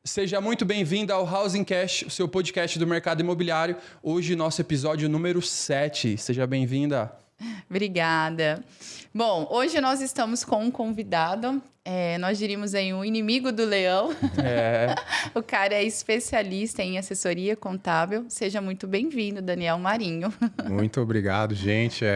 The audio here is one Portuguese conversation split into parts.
Seja muito bem-vindo ao Housing Cash, o seu podcast do mercado imobiliário. Hoje, nosso episódio número 7. Seja bem-vinda. Obrigada. Bom, hoje nós estamos com um convidado, nós diríamos aí um inimigo do leão. O cara é especialista em assessoria contábil. Seja muito bem-vindo, Daniel Marinho. Muito obrigado, gente.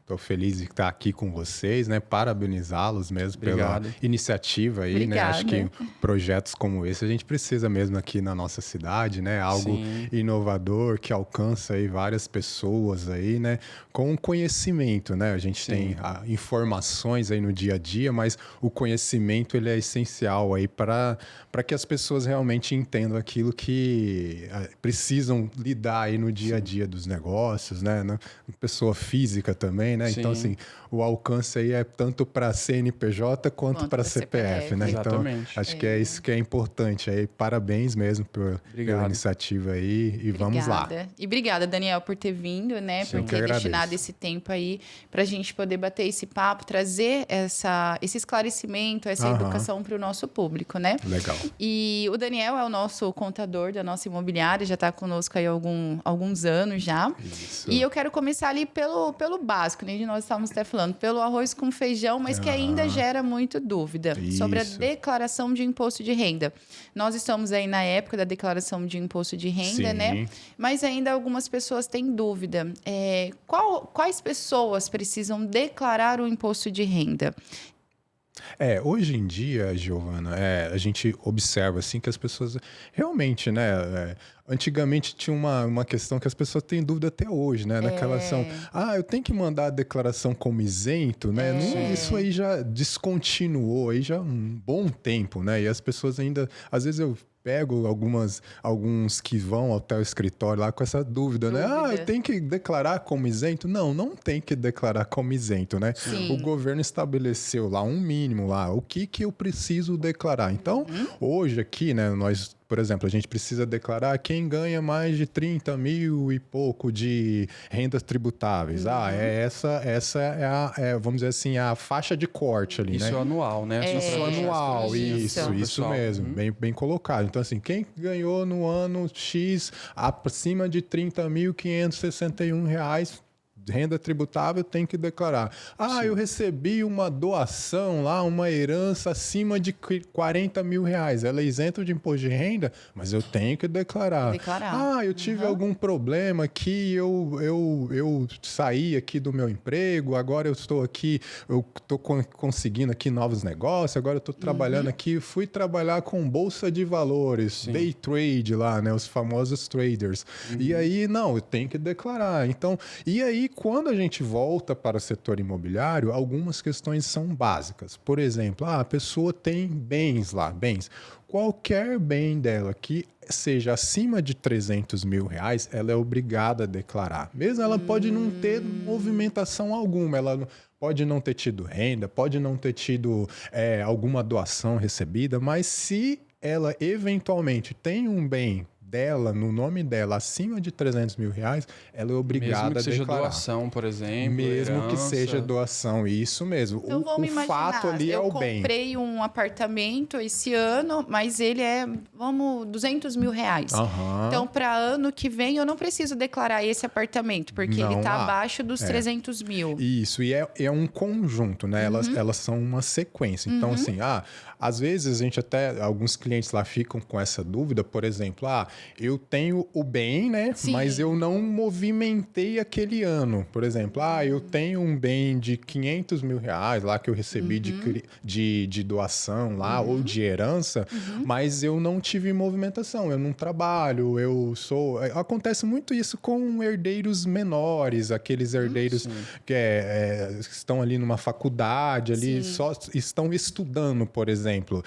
Estou feliz de estar aqui com vocês, né? Parabenizá-los mesmo pela iniciativa aí, né? Acho que projetos como esse a gente precisa mesmo aqui na nossa cidade, né? Algo inovador que alcança aí várias pessoas aí, né? Com conhecimento, né? A gente tem informações aí no dia a dia, mas o conhecimento ele é essencial aí para que as pessoas realmente entendam aquilo que precisam lidar aí no dia a dia dos negócios, né? Pessoa física também, né? Então, assim, o alcance aí é tanto para CNPJ quanto para CPF, né? Exatamente. Então, acho que é isso que é importante. Aí, parabéns mesmo pela iniciativa aí e vamos lá. E obrigada, Daniel, por ter vindo, né? Por ter destinado esse tempo aí para a gente poder bater esse papo, trazer esse esclarecimento, essa educação para o nosso público, né? Legal. E o Daniel é o nosso contador da nossa imobiliária, já está conosco aí há alguns anos já. Isso. E eu quero começar ali pelo básico, né? Nós estávamos até falando, pelo arroz com feijão, mas que ainda gera muito dúvida sobre a declaração de imposto de renda. Nós estamos aí na época da declaração de imposto de renda, né? Mas ainda algumas pessoas têm dúvida. Quais pessoas precisam declarar o imposto de renda? Hoje em dia, Giovana, a gente observa assim que as pessoas realmente, né? Antigamente tinha uma questão que as pessoas têm dúvida até hoje, né? Naquela ação, eu tenho que mandar a declaração como isento, né? Isso aí já descontinuou aí já há um bom tempo, né? E as pessoas ainda, às vezes eu pego alguns que vão até o escritório lá com essa dúvida, né? Eu tenho que declarar como isento? Não tem que declarar como isento, né? O governo estabeleceu lá um mínimo lá, o que eu preciso declarar. Então, hoje aqui, né, nós, por exemplo, a gente precisa declarar quem ganha mais de 30 mil e pouco de rendas tributáveis. Essa vamos dizer assim, a faixa de corte ali, isso né? Isso anual, né? Isso anual, isso mesmo, bem colocado. Então, assim, quem ganhou no ano X acima de R$30.561, renda tributável, tem que declarar. Eu recebi uma doação lá, uma herança acima de R$40 mil. Ela é isenta de imposto de renda, mas eu tenho que declarar. Eu tive algum problema aqui, eu saí aqui do meu emprego, agora eu estou aqui, eu estou conseguindo aqui novos negócios, agora eu estou trabalhando aqui, fui trabalhar com bolsa de valores, day trade lá, né, os famosos traders. E aí, eu tenho que declarar. Então, e aí, quando a gente volta para o setor imobiliário, algumas questões são básicas. Por exemplo, a pessoa tem bens. Qualquer bem dela que seja acima de R$300 mil, ela é obrigada a declarar. Mesmo ela pode não ter movimentação alguma, ela pode não ter tido renda, pode não ter tido alguma doação recebida, mas se ela eventualmente tem um bem dela, no nome dela, acima de R$300 mil, ela é obrigada a declarar. Mesmo que seja doação, por exemplo. Mesmo herança. Que seja doação, isso mesmo. Então, o fato ali é o bem. Eu comprei um apartamento esse ano, mas ele é, R$200 mil. Então, para ano que vem, eu não preciso declarar esse apartamento, porque ele está abaixo dos 300 mil. Isso, e é um conjunto, né? Elas são uma sequência. Então, assim, às vezes a gente até, alguns clientes lá ficam com essa dúvida, por exemplo, eu tenho o bem, né? Mas eu não movimentei aquele ano. Por exemplo, eu tenho um bem de R$500 mil lá que eu recebi de doação lá ou de herança, mas eu não tive movimentação, eu não trabalho, acontece muito isso com herdeiros menores, aqueles herdeiros que estão ali numa faculdade, ali só estão estudando, por exemplo.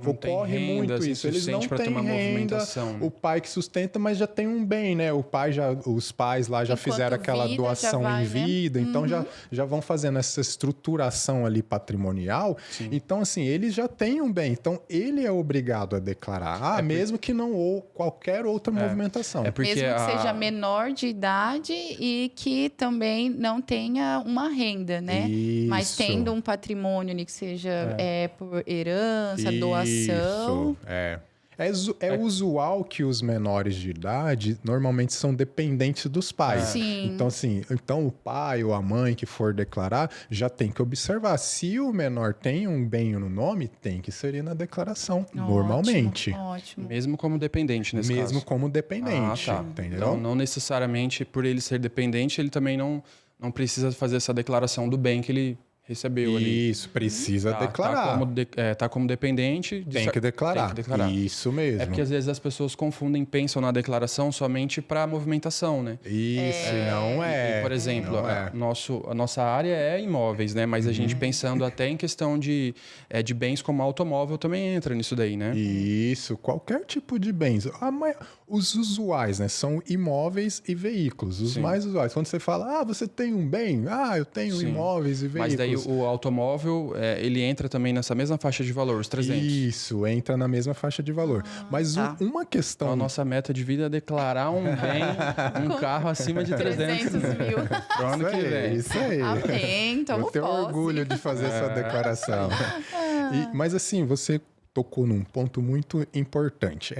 Ocorre muito isso. Eles não têm renda, o pai que sustenta, mas já tem um bem, né? Os pais lá já fizeram aquela doação em vida, né? Então já vão fazendo essa estruturação ali patrimonial. Então, assim, eles já têm um bem. Então, ele é obrigado a declarar, mesmo que não ou qualquer outra movimentação. Mesmo que seja menor de idade e que também não tenha uma renda, né? Isso. Mas tendo um patrimônio ali que seja por herança, doação. É usual que os menores de idade normalmente são dependentes dos pais. Sim. Então, assim, o pai ou a mãe que for declarar já tem que observar. Se o menor tem um bem no nome, tem que inserir na declaração, normalmente. Ótimo. Mesmo como dependente, nesse caso. Mesmo como dependente, entendeu? Então, não necessariamente por ele ser dependente, ele também não precisa fazer essa declaração do bem que ele recebeu ali. Isso, precisa declarar. Tá como dependente. Tem que declarar. Isso mesmo. É porque às vezes as pessoas pensam na declaração somente para movimentação, né? Isso, não é. E, por exemplo, a nossa área é imóveis, né? Mas a gente pensando até em questão de bens como automóvel também entra nisso daí, né? Isso, qualquer tipo de bens. Os usuais, né? São imóveis e veículos. Os mais usuais. Quando você fala, você tem um bem? Eu tenho imóveis e veículos. Mas daí o automóvel, ele entra também nessa mesma faixa de valor, os 300. Isso, entra na mesma faixa de valor. Mas uma questão... Então, a nossa meta de vida é declarar um bem, um carro acima de 300 mil. Pro ano que vem. Isso aí. Amém, Eu tenho orgulho de fazer essa declaração. Mas assim, você tocou num ponto muito importante.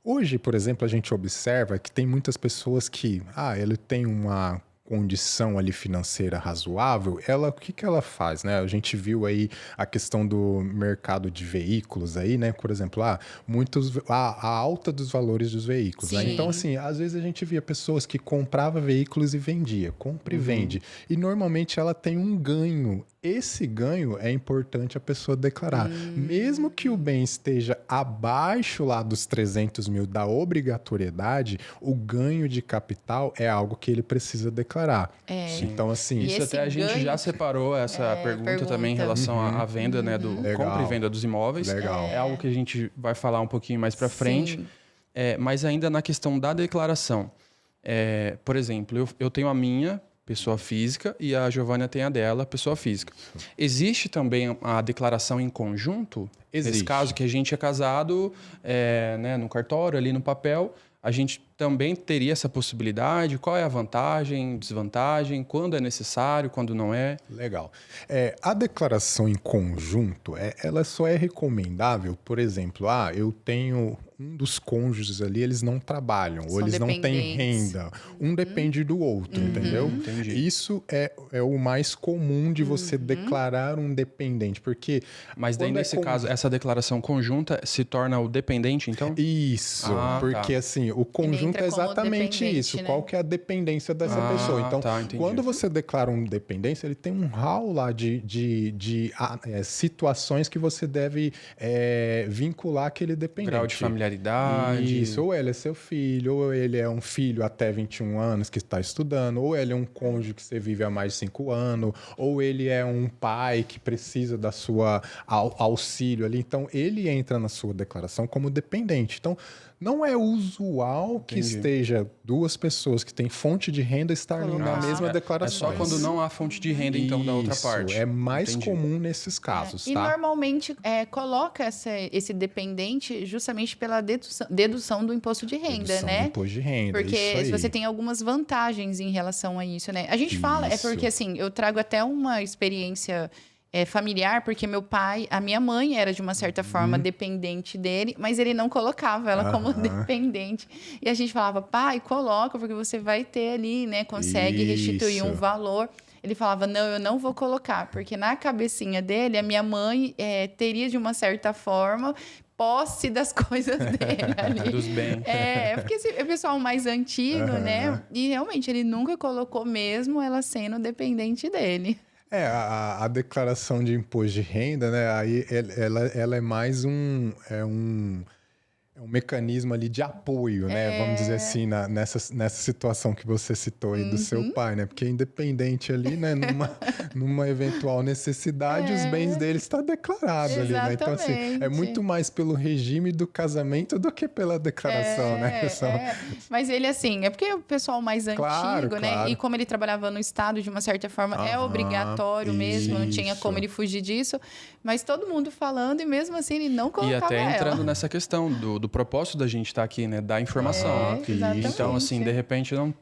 Hoje, por exemplo, a gente observa que tem muitas pessoas que, ele tem uma condição ali financeira razoável, o que ela faz, né? A gente viu aí a questão do mercado de veículos aí, né? Por exemplo, a alta dos valores dos veículos, né? Então, assim, às vezes a gente via pessoas que compravam veículos e vendia, compra e vende. E normalmente ela tem um ganho. Esse ganho é importante a pessoa declarar. Mesmo que o bem esteja abaixo lá dos 300 mil da obrigatoriedade, o ganho de capital é algo que ele precisa declarar. Então, assim... Isso até a gente já separou essa pergunta também em relação à venda, né? Do compra e venda dos imóveis. Legal. É algo que a gente vai falar um pouquinho mais para frente. Mas ainda na questão da declaração. Por exemplo, eu tenho a minha... pessoa física, e a Giovânia tem a dela, pessoa física. Existe também a declaração em conjunto? Existe. Nesse caso que a gente é casado, né, no cartório, ali no papel, a gente também teria essa possibilidade? Qual é a vantagem, desvantagem? Quando é necessário, quando não é? Legal. A declaração em conjunto, ela só é recomendável, por exemplo, eu tenho... um dos cônjuges ali, eles não trabalham, ou eles não têm renda. Um depende do outro, entendeu? Entendi. Isso é o mais comum de você declarar um dependente, porque... Mas daí, nesse caso, essa declaração conjunta se torna o dependente, então? Isso, porque assim, o conjunto é exatamente isso. Né? Qual que é a dependência dessa pessoa? Então, quando você declara um dependência, ele tem um hall lá de situações que você deve vincular aquele dependente. Grau de familiaridade. Isso, ou ele é seu filho, ou ele é um filho até 21 anos que está estudando, ou ele é um cônjuge que você vive há mais de 5 anos, ou ele é um pai que precisa da sua auxílio ali. Então, ele entra na sua declaração como dependente. Então, não é usual que esteja duas pessoas que têm fonte de renda estarem na mesma declaração. É só quando não há fonte de renda, então, da outra parte. É mais comum nesses casos, tá? E normalmente coloca esse dependente justamente pela dedução do imposto de renda, né? Do imposto de renda, porque você tem algumas vantagens em relação a isso, né? A gente fala, porque assim, eu trago até uma experiência... familiar, porque a minha mãe era de uma certa forma dependente dele, mas ele não colocava ela como dependente. E a gente falava, pai, coloca, porque você vai ter ali, né? Consegue restituir um valor. Ele falava, não, eu não vou colocar, porque na cabecinha dele, a minha mãe teria, de uma certa forma, posse das coisas dele ali. Dos bens. Porque é o pessoal mais antigo, né? E realmente, ele nunca colocou mesmo ela sendo dependente dele. A declaração de imposto de renda, né? Aí ela é mais um mecanismo ali de apoio, né? Vamos dizer assim, nessa situação que você citou aí do seu pai, né? Porque independente ali, né? Numa eventual necessidade, os bens dele estão declarados ali, né? Então, assim, é muito mais pelo regime do casamento do que pela declaração, né? Mas ele, assim, é porque o pessoal mais antigo, né? E como ele trabalhava no Estado, de uma certa forma, é obrigatório mesmo, não tinha como ele fugir disso. Mas todo mundo falando, e mesmo assim ele não colocava ela. E até entrando nessa questão do propósito da gente estar aqui, né? Da informação. Então, assim, de repente, não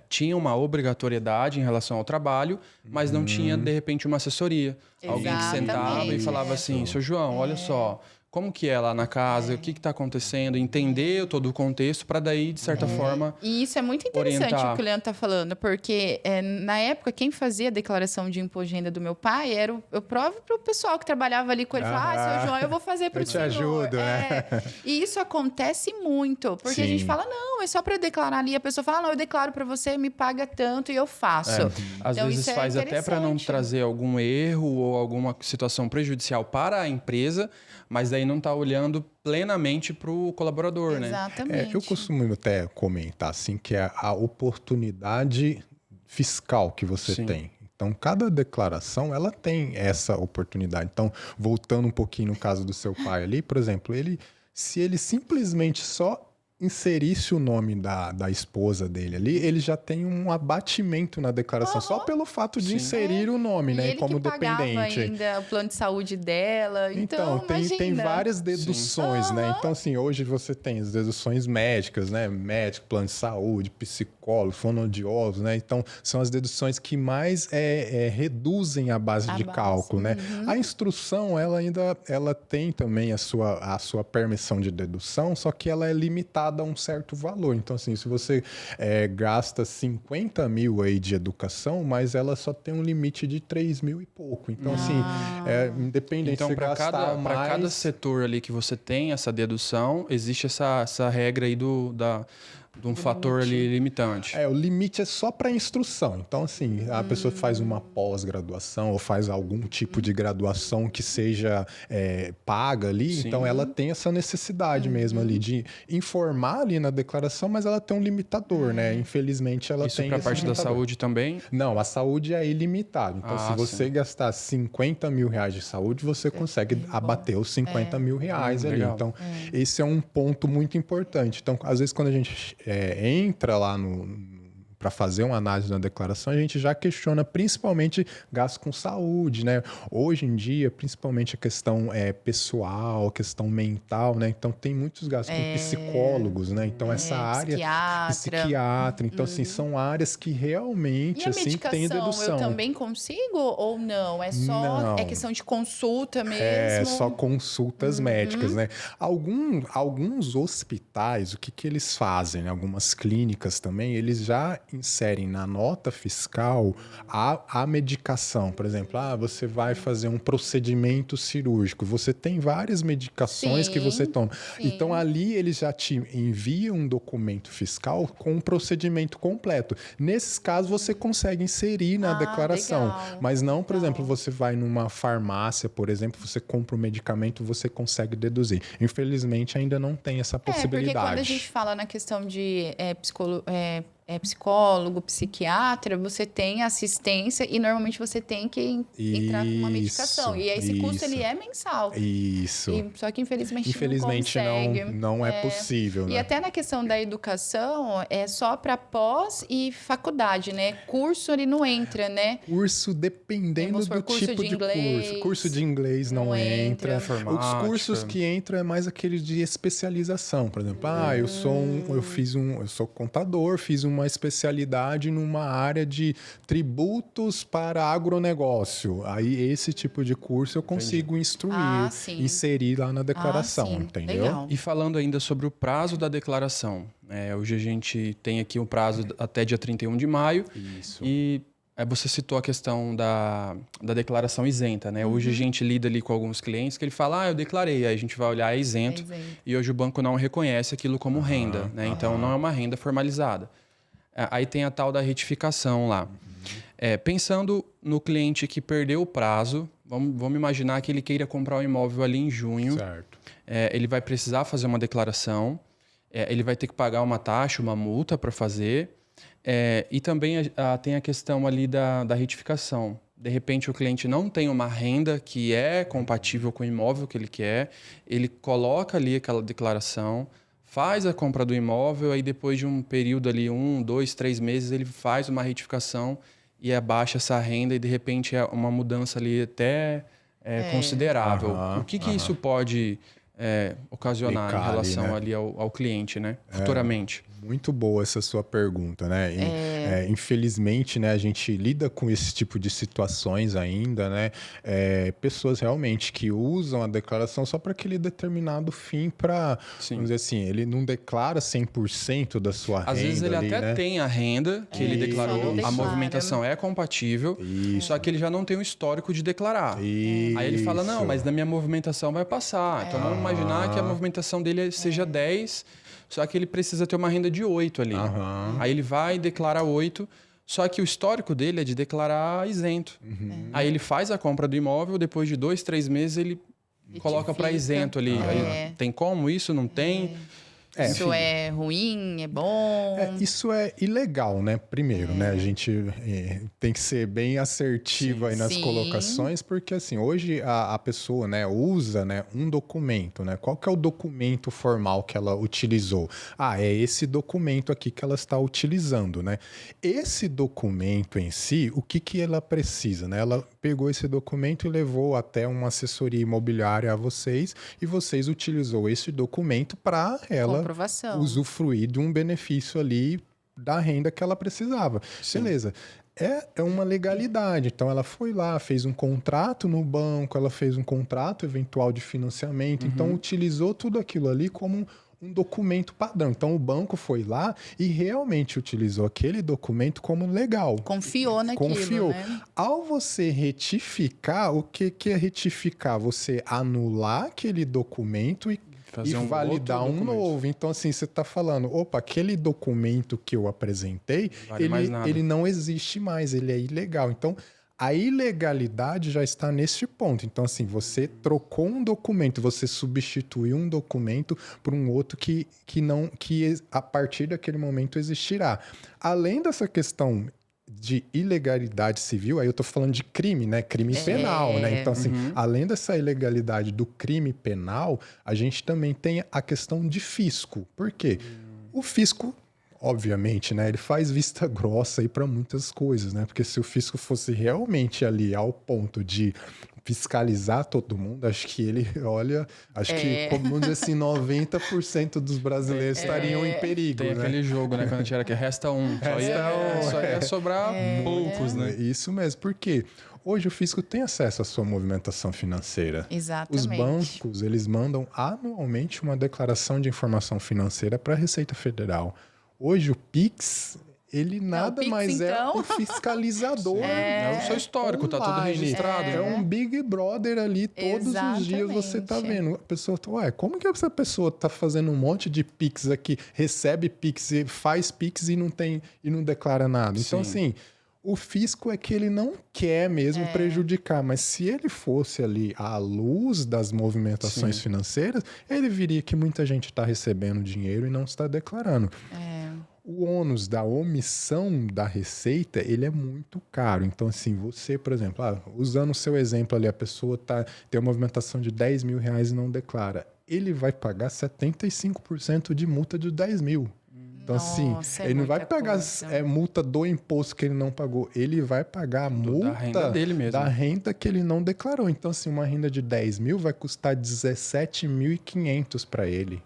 tinha uma obrigatoriedade em relação ao trabalho, mas não tinha, de repente, uma assessoria. Alguém que sentava e falava assim, seu João, olha só, como que é lá na casa, o que está acontecendo, entender todo o contexto para daí, de certa forma, E isso é muito interessante orientar. o que o Leandro está falando, porque na época quem fazia a declaração de imposto de renda do meu pai era o próprio pessoal que trabalhava ali com ele. Falava, seu João, eu vou fazer para o senhor. Eu te ajudo, né? E isso acontece muito, porque a gente fala, não, é só para eu declarar ali. A pessoa fala, não, eu declaro para você, me paga tanto e eu faço. Às Então, vezes isso é faz até para não interessante. trazer algum erro ou alguma situação prejudicial para a empresa, mas daí não está olhando plenamente para o colaborador, né? Exatamente. Eu costumo até comentar assim que é a oportunidade fiscal que você Sim. tem. Então, cada declaração, ela tem essa oportunidade. Então, voltando um pouquinho no caso do seu pai ali, por exemplo, se ele simplesmente só inserisse o nome da esposa dele ali, ele já tem um abatimento na declaração, só pelo fato de Sim. inserir o nome, E né? ele Como que pagava dependente. ainda o plano de saúde dela. Então, tem imagina. várias deduções, né? Então, assim, hoje você tem as deduções médicas, né? Médico, plano de saúde, psicólogo, fonoaudiólogo, né? Então, são as deduções que mais reduzem a base de cálculo, né? A instrução, ela tem também a sua permissão de dedução, só que ela é limitada a um certo valor. Então, assim, se você gasta 50 mil aí de educação, mas ela só tem um limite de 3 mil e pouco. Então, assim, independente Então, se você para gastar mais... cada setor ali que você tem essa dedução, existe essa regra aí de um fator ali limitante. O limite é só para instrução. Então, assim, a pessoa faz uma pós-graduação ou faz algum tipo de graduação que seja paga ali, Sim. então ela tem essa necessidade mesmo ali de informar ali na declaração, mas ela tem um limitador, né? Infelizmente, ela Isso tem para a esse parte da limitador. saúde também? Não, a saúde é ilimitada. Então, se você sim. gastar 50 mil reais de saúde, você consegue abater os 50 mil reais ali. Legal. Então, esse é um ponto muito importante. Então, às vezes, quando a gente entra lá para fazer uma análise na declaração, a gente já questiona principalmente gastos com saúde, né? Hoje em dia, principalmente a questão pessoal, a questão mental, né? Então, tem muitos gastos com psicólogos, né? Então, essa área... Psiquiatra. Então, assim, são áreas que realmente, E a assim, medicação, tem dedução. eu também consigo ou não? É só Não. questão de consulta mesmo? É, só consultas médicas, né? Alguns hospitais, o que eles fazem, né? Algumas clínicas também, eles já inserem na nota fiscal a medicação. Por exemplo, você vai fazer um procedimento cirúrgico. Você tem várias medicações que você toma. Então, ali eles já te enviam um documento fiscal com um procedimento completo. Nesses casos, você consegue inserir na declaração. Legal, mas não, por exemplo, você vai numa farmácia, por exemplo, você compra um medicamento, você consegue deduzir. Infelizmente, ainda não tem essa possibilidade. Porque quando a gente fala na questão de psicólogo, psiquiatra, você tem assistência e normalmente você tem que entrar com uma medicação. E esse custo ele é mensal. Isso. Só que infelizmente não consegue. não é possível, né? E até na questão da educação, é só para pós e faculdade, né? Curso ele não entra, né? Curso, dependendo do tipo de curso. Curso de inglês não entra. Os cursos que entram é mais aquele de especialização. Por exemplo, eu sou contador, fiz uma especialidade numa área de tributos para agronegócio. Aí esse tipo de curso eu consigo instruir, inserir lá na declaração, entendeu? Legal. E falando ainda sobre o prazo da declaração. Hoje a gente tem aqui um prazo até dia 31 de maio. Isso. E você citou a questão da declaração isenta, né? Hoje a gente lida ali com alguns clientes que ele fala, eu declarei, aí a gente vai olhar, é isento. E hoje o banco não reconhece aquilo como renda, né? Então não é uma renda formalizada. Aí tem a tal da retificação lá. Pensando no cliente que perdeu o prazo, vamos imaginar que ele queira comprar um imóvel ali em junho. Certo. Ele vai precisar fazer uma declaração, ele vai ter que pagar uma taxa, uma multa para fazer. E também tem a questão ali da retificação. De repente, o cliente não tem uma renda que é compatível com o imóvel que ele quer, ele coloca ali aquela declaração, faz a compra do imóvel, aí depois de um período ali, 1, 2, 3 meses, ele faz uma retificação e abaixa essa renda e, de repente, é uma mudança ali até considerável. O que isso pode ocasionar em relação ali ao cliente, né? Futuramente. Muito boa essa sua pergunta, né? Infelizmente, né, a gente lida com esse tipo de situações ainda, né? Pessoas realmente que usam a declaração só para aquele determinado fim para, vamos dizer assim, ele não declara 100% da sua renda. Às vezes ele ali, até né? tem a renda que ele declarou, a movimentação é compatível, só que ele já não tem o histórico de declarar. Aí ele fala, não, mas na minha movimentação vai passar. Então vamos imaginar que a movimentação dele seja 10, só que ele precisa ter uma renda de 8 ali. Aí ele vai e declara 8, só que o histórico dele é de declarar isento. Aí ele faz a compra do imóvel, depois de 2, 3 meses ele coloca para isento ali. Aí, tem como isso? Não tem? Isso é ruim, é bom? Isso é ilegal, né? Primeiro, né? A gente tem que ser bem assertivo aí nas colocações, porque assim, hoje a pessoa, né, usa, né, um documento, né? Qual que é o documento formal que ela utilizou? É esse documento aqui que ela está utilizando, né? Esse documento em si, o que ela precisa, né? Ela pegou esse documento e levou até uma assessoria imobiliária a vocês, e vocês utilizou esse documento para ela usufruir de um benefício ali da renda que ela precisava. Beleza. É uma legalidade. Então, ela foi lá, fez um contrato no banco, ela fez um contrato eventual de financiamento. Então, utilizou tudo aquilo ali como um documento padrão. Então, o banco foi lá e realmente utilizou aquele documento como legal. Confiou naquilo, né? Ao você retificar, o que é retificar? Você anular aquele documento e validar um novo. Então, assim, você está falando, aquele documento que eu apresentei, ele não existe mais, ele é ilegal. Então, a ilegalidade já está neste ponto. Então, assim, você trocou um documento, você substituiu um documento por um outro que a partir daquele momento existirá. Além dessa questão de ilegalidade civil, aí eu tô falando de crime, né? Crime penal, né? Então, assim, além dessa ilegalidade do crime penal, a gente também tem a questão de fisco. Por quê? O fisco, obviamente, né? Ele faz vista grossa aí para muitas coisas, né? Porque se o fisco fosse realmente ali ao ponto de fiscalizar todo mundo, acho que ele, que, como vamos dizer assim, 90% dos brasileiros estariam em perigo. Tem aquele jogo, né? Quando a gente era que resta um. Só ia sobrar poucos, né? Isso mesmo. Por quê? Hoje o fisco tem acesso à sua movimentação financeira. Exatamente. Os bancos, eles mandam anualmente uma declaração de informação financeira para a Receita Federal. Hoje o Pix, ele nada mais é um fiscalizador. É o seu histórico, tá tudo registrado. É um Big Brother ali, todos os dias você tá vendo. A pessoa, como que essa pessoa tá fazendo um monte de Pix aqui, recebe Pix, faz Pix e não declara nada? Então, assim, o fisco é que ele não quer mesmo prejudicar, mas se ele fosse ali à luz das movimentações financeiras, ele viria que muita gente está recebendo dinheiro e não está declarando. O ônus da omissão da receita, ele é muito caro. Então, assim, você, por exemplo, usando o seu exemplo ali, a pessoa tem uma movimentação de 10 mil reais e não declara. Ele vai pagar 75% de multa de 10 mil. Então, assim, ele não vai pagar multa do imposto que ele não pagou. Ele vai pagar a multa da renda dele mesmo. Da renda que ele não declarou. Então, assim, uma renda de 10 mil vai custar 17.500 para ele.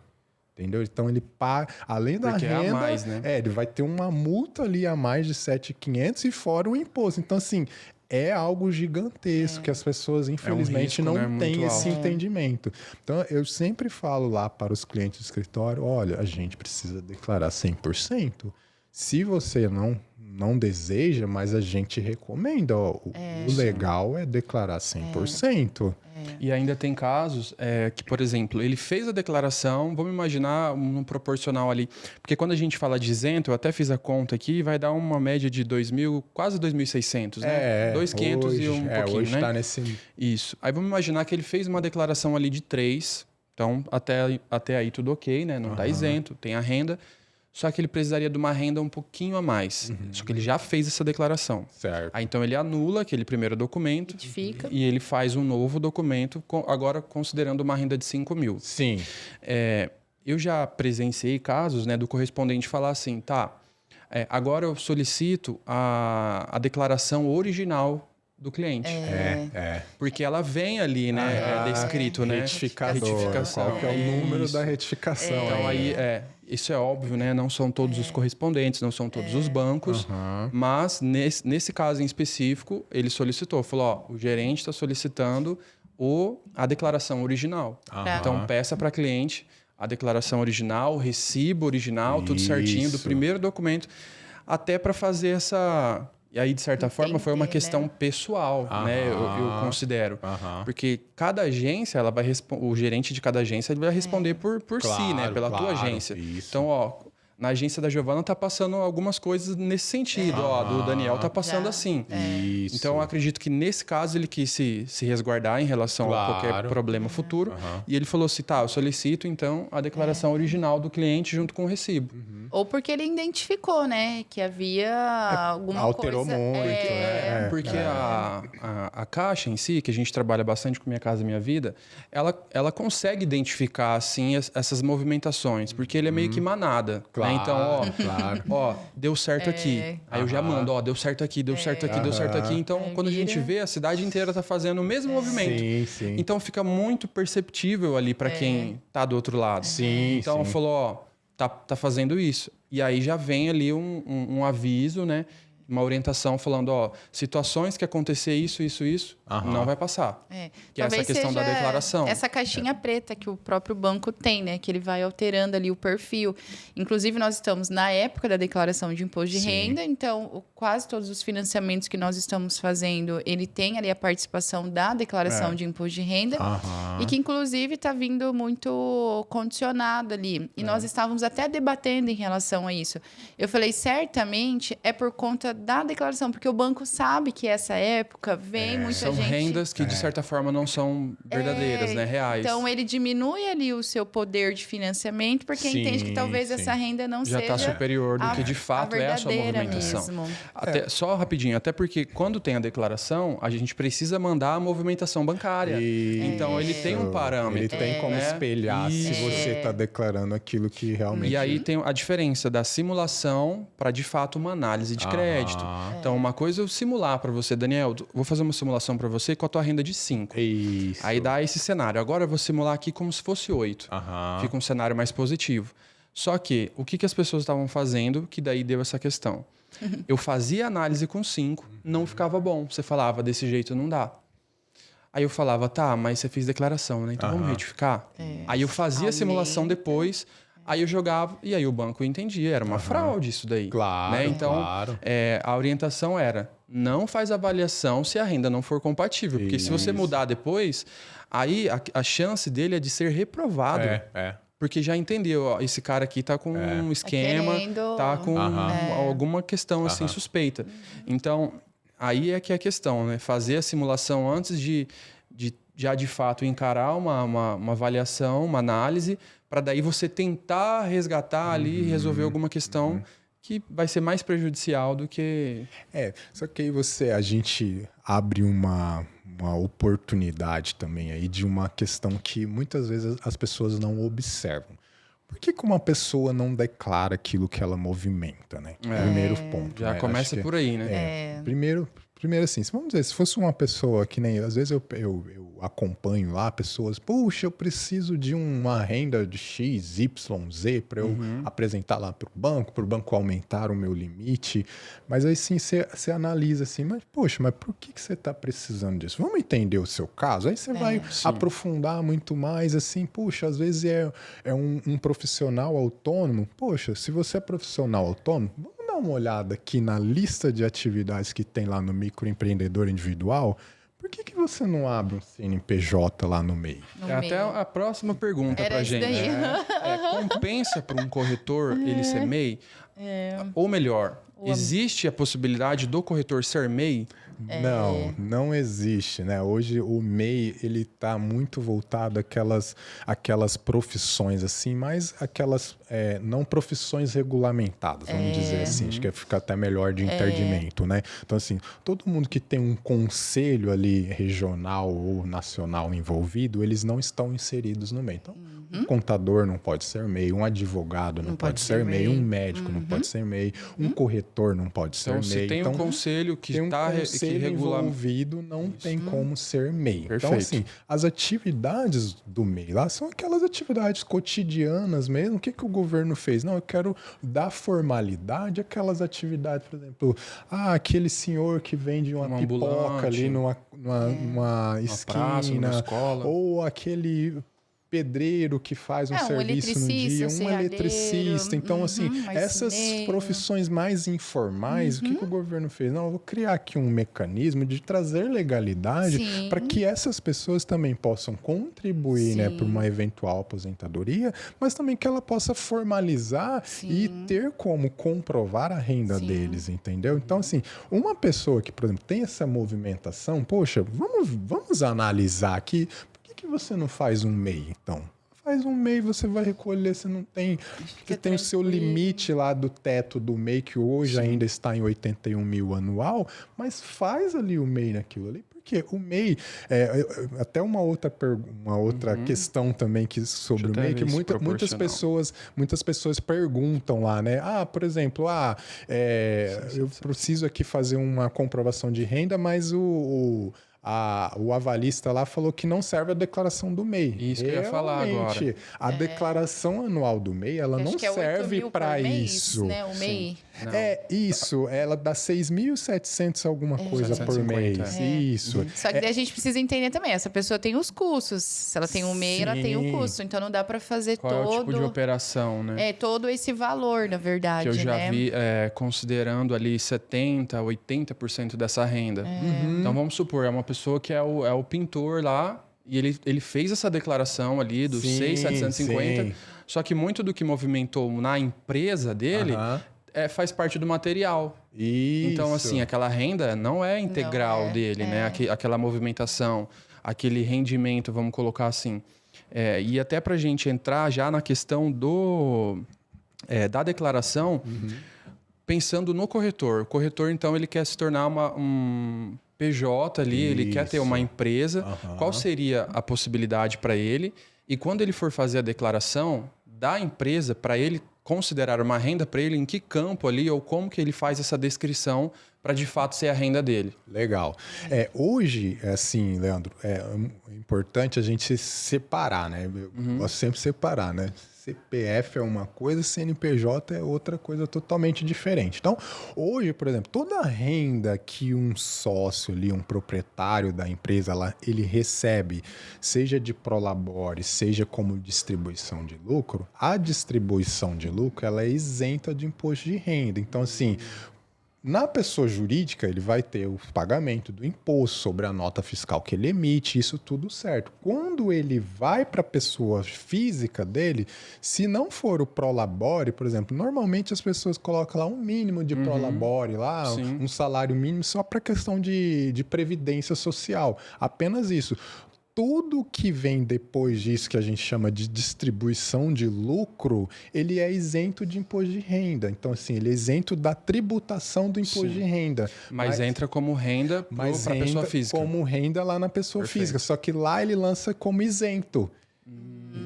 Entendeu? Então ele paga, além da renda, a mais, né? Ele vai ter uma multa ali a mais de 7.500 e fora o imposto. Então, assim, é algo gigantesco que as pessoas, infelizmente, risco, não têm esse entendimento. Então, eu sempre falo lá para os clientes do escritório, olha, a gente precisa declarar 100%. Se você não deseja, mas a gente recomenda. O legal é declarar 100%. E ainda tem casos que, por exemplo, ele fez a declaração, vamos imaginar um proporcional ali, porque quando a gente fala de isento, eu até fiz a conta aqui, vai dar uma média de 2.000, quase 2.600, né? 2.500 e um pouquinho, hoje né? Tá nesse... Isso. Aí vamos imaginar que ele fez uma declaração ali de 3, então até aí tudo ok, né? Não tá isento, tem a renda. Só que ele precisaria de uma renda um pouquinho a mais. Só que ele já fez essa declaração. Certo. Aí, então, ele anula aquele primeiro documento. Identifica. E ele faz um novo documento, agora considerando uma renda de 5 mil. Sim. Eu já presenciei casos, né, do correspondente falar assim, agora eu solicito a declaração original do cliente. Porque ela vem ali, né, descrito, né? Retificação. Qual que é o número da retificação? Então aí, isso é óbvio, né? Não são todos os correspondentes, não são todos os bancos, mas nesse caso em específico, ele solicitou, falou, ó, o gerente está solicitando a declaração original. Então, peça para cliente a declaração original, o recibo original, tudo certinho, do primeiro documento, até para fazer essa... E aí, de certa forma, foi uma questão pessoal, né? Eu considero. Porque cada agência, o gerente de cada agência ele vai responder por si, né? Pela tua agência. Isso. Então, ó, na agência da Giovana tá passando algumas coisas nesse sentido. Ó, do Daniel tá passando assim. Isso. Então, eu acredito que nesse caso ele quis se resguardar em relação a qualquer problema futuro. E ele falou assim, tá, eu solicito, então, a declaração original do cliente junto com o recibo. Ou porque ele identificou, né? Que havia alguma alterou coisa... muito, né? Porque a Caixa em si, que a gente trabalha bastante com Minha Casa Minha Vida, ela consegue identificar, assim, essas movimentações. Porque ele é meio que manada. Né? Então, ó, deu certo aqui. Aí eu já mando, ó, deu certo aqui, deu certo aqui, deu certo aqui. Então, quando a gente vê, a cidade inteira tá fazendo o mesmo movimento. Sim. Então, fica muito perceptível ali para quem tá do outro lado. Então, falou, ó, tá fazendo isso. E aí já vem ali um aviso, né? Uma orientação falando, ó, situações que acontecer isso, não vai passar. Que é essa questão da declaração. Essa caixinha preta que o próprio banco tem, né? Que ele vai alterando ali o perfil. Inclusive, nós estamos na época da declaração de imposto de renda, então quase todos os financiamentos que nós estamos fazendo, ele tem ali a participação da declaração de imposto de renda e que, inclusive, está vindo muito condicionado ali. E nós estávamos até debatendo em relação a isso. Eu falei, certamente é por conta da declaração, porque o banco sabe que essa época vem muita São gente... rendas que, de certa forma, não são verdadeiras, né? Reais. Então, ele diminui ali o seu poder de financiamento, porque entende que talvez essa renda não já seja... está superior do que, de fato, é a sua movimentação. Mesmo. Só rapidinho, até porque quando tem a declaração, a gente precisa mandar a movimentação bancária. Então, ele tem um parâmetro. Ele tem como espelhar se você está declarando aquilo que realmente... E aí tem a diferença da simulação para, de fato, uma análise de crédito. Então, uma coisa é eu simular para você, Daniel, vou fazer uma simulação para você com a tua renda de 5. Isso. Aí dá esse cenário. Agora eu vou simular aqui como se fosse 8. Fica um cenário mais positivo. Só que, o que as pessoas estavam fazendo que daí deu essa questão? Eu fazia análise com 5, não ficava bom. Você falava, desse jeito não dá. Aí eu falava, tá, mas você fez declaração, né? Então vamos retificar? Aí eu fazia a simulação depois... Aí eu jogava e aí o banco entendia. Era uma fraude isso daí. Claro, né? Então, claro. A orientação era, não faz avaliação se a renda não for compatível. Porque se você mudar depois, aí a chance dele é de ser reprovado. Porque já entendeu, ó, esse cara aqui tá com um esquema, tá com alguma questão assim suspeita. Então, aí é que é a questão, né? Fazer a simulação antes de já de fato encarar uma avaliação, uma análise, para daí você tentar resgatar ali e resolver alguma questão que vai ser mais prejudicial do que... Só que aí a gente abre uma oportunidade também aí de uma questão que muitas vezes as pessoas não observam. Por que uma pessoa não declara aquilo que ela movimenta, né? Primeiro ponto. Já começa por aí, né? Primeiro assim, vamos dizer, se fosse uma pessoa que nem... Às vezes eu acompanho lá pessoas... Puxa, eu preciso de uma renda de X, Y, Z para eu apresentar lá para o banco aumentar o meu limite. Mas aí sim, você analisa assim, mas poxa, mas por que você está precisando disso? Vamos entender o seu caso? Aí você vai aprofundar muito mais, assim, puxa, às vezes é um profissional autônomo. Poxa, se você é profissional autônomo... Dá uma olhada aqui na lista de atividades que tem lá no microempreendedor individual. Por que você não abre um CNPJ lá no meio? Até a próxima pergunta pra gente. Compensa para um corretor ele ser MEI? Ou melhor, existe a possibilidade do corretor ser MEI? Não existe, né? Hoje o MEI ele está muito voltado àquelas profissões assim, mas aquelas não profissões regulamentadas, vamos dizer assim, acho que fica até melhor de entendimento, né? Então assim, todo mundo que tem um conselho ali regional ou nacional envolvido, eles não estão inseridos no MEI. Então, Um contador não pode ser MEI, um advogado não pode ser MEI, um médico não pode ser MEI, um corretor não pode ser MEI. Se tem um conselho que está envolvido, não tem como ser MEI. Perfeito. Então, assim, as atividades do MEI lá são aquelas atividades cotidianas mesmo. O que o governo fez? Não, eu quero dar formalidade àquelas atividades, por exemplo, aquele senhor que vende uma pipoca ali numa esquina, praça, numa escola. Ou aquele pedreiro que faz um serviço no dia, um eletricista. Então, assim, essas profissões mais informais, o que o governo fez? Não, eu vou criar aqui um mecanismo de trazer legalidade para que essas pessoas também possam contribuir, né, para uma eventual aposentadoria, mas também que ela possa formalizar e ter como comprovar a renda deles, entendeu? Então, assim, uma pessoa que, por exemplo, tem essa movimentação, poxa, vamos analisar aqui. Por que você não faz um MEI, então? Faz um MEI, você vai recolher, você não tem... Você tem o seu limite lá do teto do MEI, que hoje ainda está em 81 mil anual, mas faz ali o MEI naquilo ali, porque o MEI... até uma outra questão também sobre o MEI, que muitas pessoas perguntam lá, né? Por exemplo, eu preciso aqui fazer uma comprovação de renda, mas o avalista lá falou que não serve a declaração do MEI. Isso que eu ia falar agora. A declaração anual do MEI, ela não serve para isso. Né? O MEI. Isso. Ela dá 6.700 alguma coisa por mês. Isso. Só que daí a gente precisa entender também. Essa pessoa tem os custos. Se ela tem um MEI, ela tem o custo. Então não dá para fazer Qual é o tipo de operação, né? Todo esse valor, na verdade. Que eu já vi considerando ali 70%, 80% dessa renda. Então vamos supor, é uma pessoa que é o pintor lá e ele fez essa declaração ali dos 6.750, só que muito do que movimentou na empresa dele faz parte do material. Isso. Então, assim, aquela renda não é integral dele, né? Aquela movimentação, aquele rendimento, vamos colocar assim. E até para a gente entrar já na questão da declaração, pensando no corretor. O corretor, então, ele quer se tornar um PJ ali, ele quer ter uma empresa. Qual seria a possibilidade para ele? E quando ele for fazer a declaração da empresa, para ele considerar uma renda para ele, em que campo ali ou como que ele faz essa descrição para de fato ser a renda dele? Legal. Hoje, assim, Leandro, é importante a gente separar, né? Eu gosto sempre de separar, né? CPF é uma coisa, CNPJ é outra coisa totalmente diferente. Então, hoje, por exemplo, toda a renda que um sócio ali, um proprietário da empresa, ele recebe, seja de prolabore, seja como distribuição de lucro, a distribuição de lucro ela é isenta de imposto de renda. Então, assim, na pessoa jurídica, ele vai ter o pagamento do imposto sobre a nota fiscal que ele emite, isso tudo certo. Quando ele vai para a pessoa física dele, se não for o prolabore, por exemplo, normalmente as pessoas colocam lá um mínimo de prolabore, lá, um salário mínimo só para questão de previdência social. Apenas isso. Tudo que vem depois disso, que a gente chama de distribuição de lucro, ele é isento de imposto de renda. Então, assim, ele é isento da tributação do imposto de renda. Mas entra como renda para a pessoa física. Como renda lá na pessoa física. Só que lá ele lança como isento.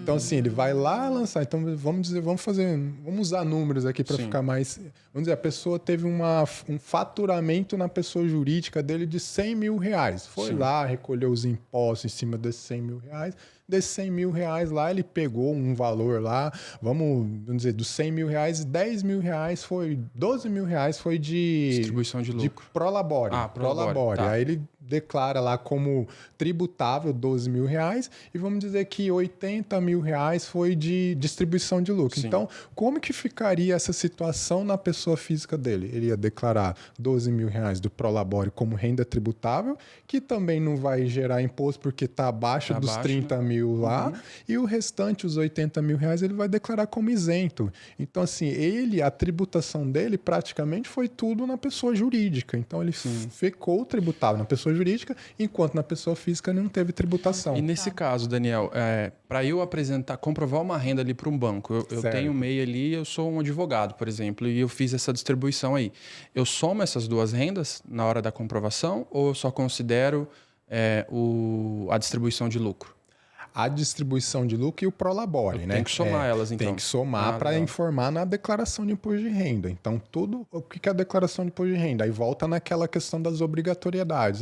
Então, assim, ele vai lá lançar. Então, vamos usar números aqui para ficar mais... Vamos dizer, a pessoa teve um faturamento na pessoa jurídica dele de 100 mil reais. Foi lá, recolheu os impostos em cima desses 100 mil reais. Desses 100 mil reais lá, ele pegou um valor lá, vamos dizer, dos 100 mil reais, 10 mil reais foi... 12 mil reais foi de... Distribuição de lucro. De prolabore. Prolabore. Tá. Aí ele declara lá como tributável 12 mil reais e vamos dizer que 80 mil reais foi de distribuição de lucro. Então, como que ficaria essa situação na pessoa física dele? Ele ia declarar 12 mil reais do prolabore como renda tributável, que também não vai gerar imposto porque está abaixo dos 30 mil lá, e o restante, os 80 mil reais, ele vai declarar como isento. Então, assim, a tributação dele praticamente foi tudo na pessoa jurídica. Então, ele ficou tributável na pessoa jurídica, enquanto na pessoa física não teve tributação. E nesse caso, Daniel, para eu comprovar uma renda ali para um banco, eu tenho um MEI ali, eu sou um advogado, por exemplo, e eu fiz essa distribuição aí. Eu somo essas duas rendas na hora da comprovação ou eu só considero a distribuição de lucro? a distribuição de lucro e o Prolabore, né? Tem que somar elas, então. Tem que somar para informar na declaração de imposto de renda. Então, o que é a declaração de imposto de renda? Aí volta naquela questão das obrigatoriedades.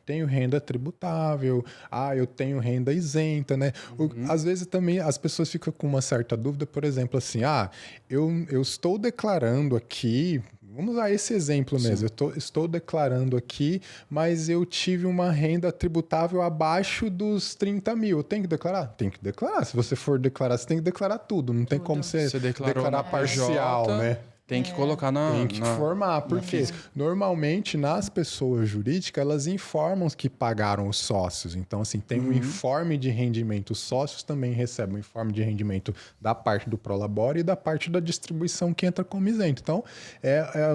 Tenho renda tributável, eu tenho renda isenta, né? Às vezes também as pessoas ficam com uma certa dúvida, por exemplo, assim, eu estou declarando aqui, vamos usar esse exemplo mesmo, estou declarando aqui, mas eu tive uma renda tributável abaixo dos 30 mil. Eu tenho que declarar? Tem que declarar. Se você for declarar, você tem que declarar tudo. Não tem como você declarar parcial, né? Tem que colocar na... Tem que informar, porque normalmente nas pessoas jurídicas elas informam que pagaram os sócios. Então, assim, tem um informe de rendimento. Os sócios também recebem um informe de rendimento da parte do Prolabore e da parte da distribuição que entra como isento. Então,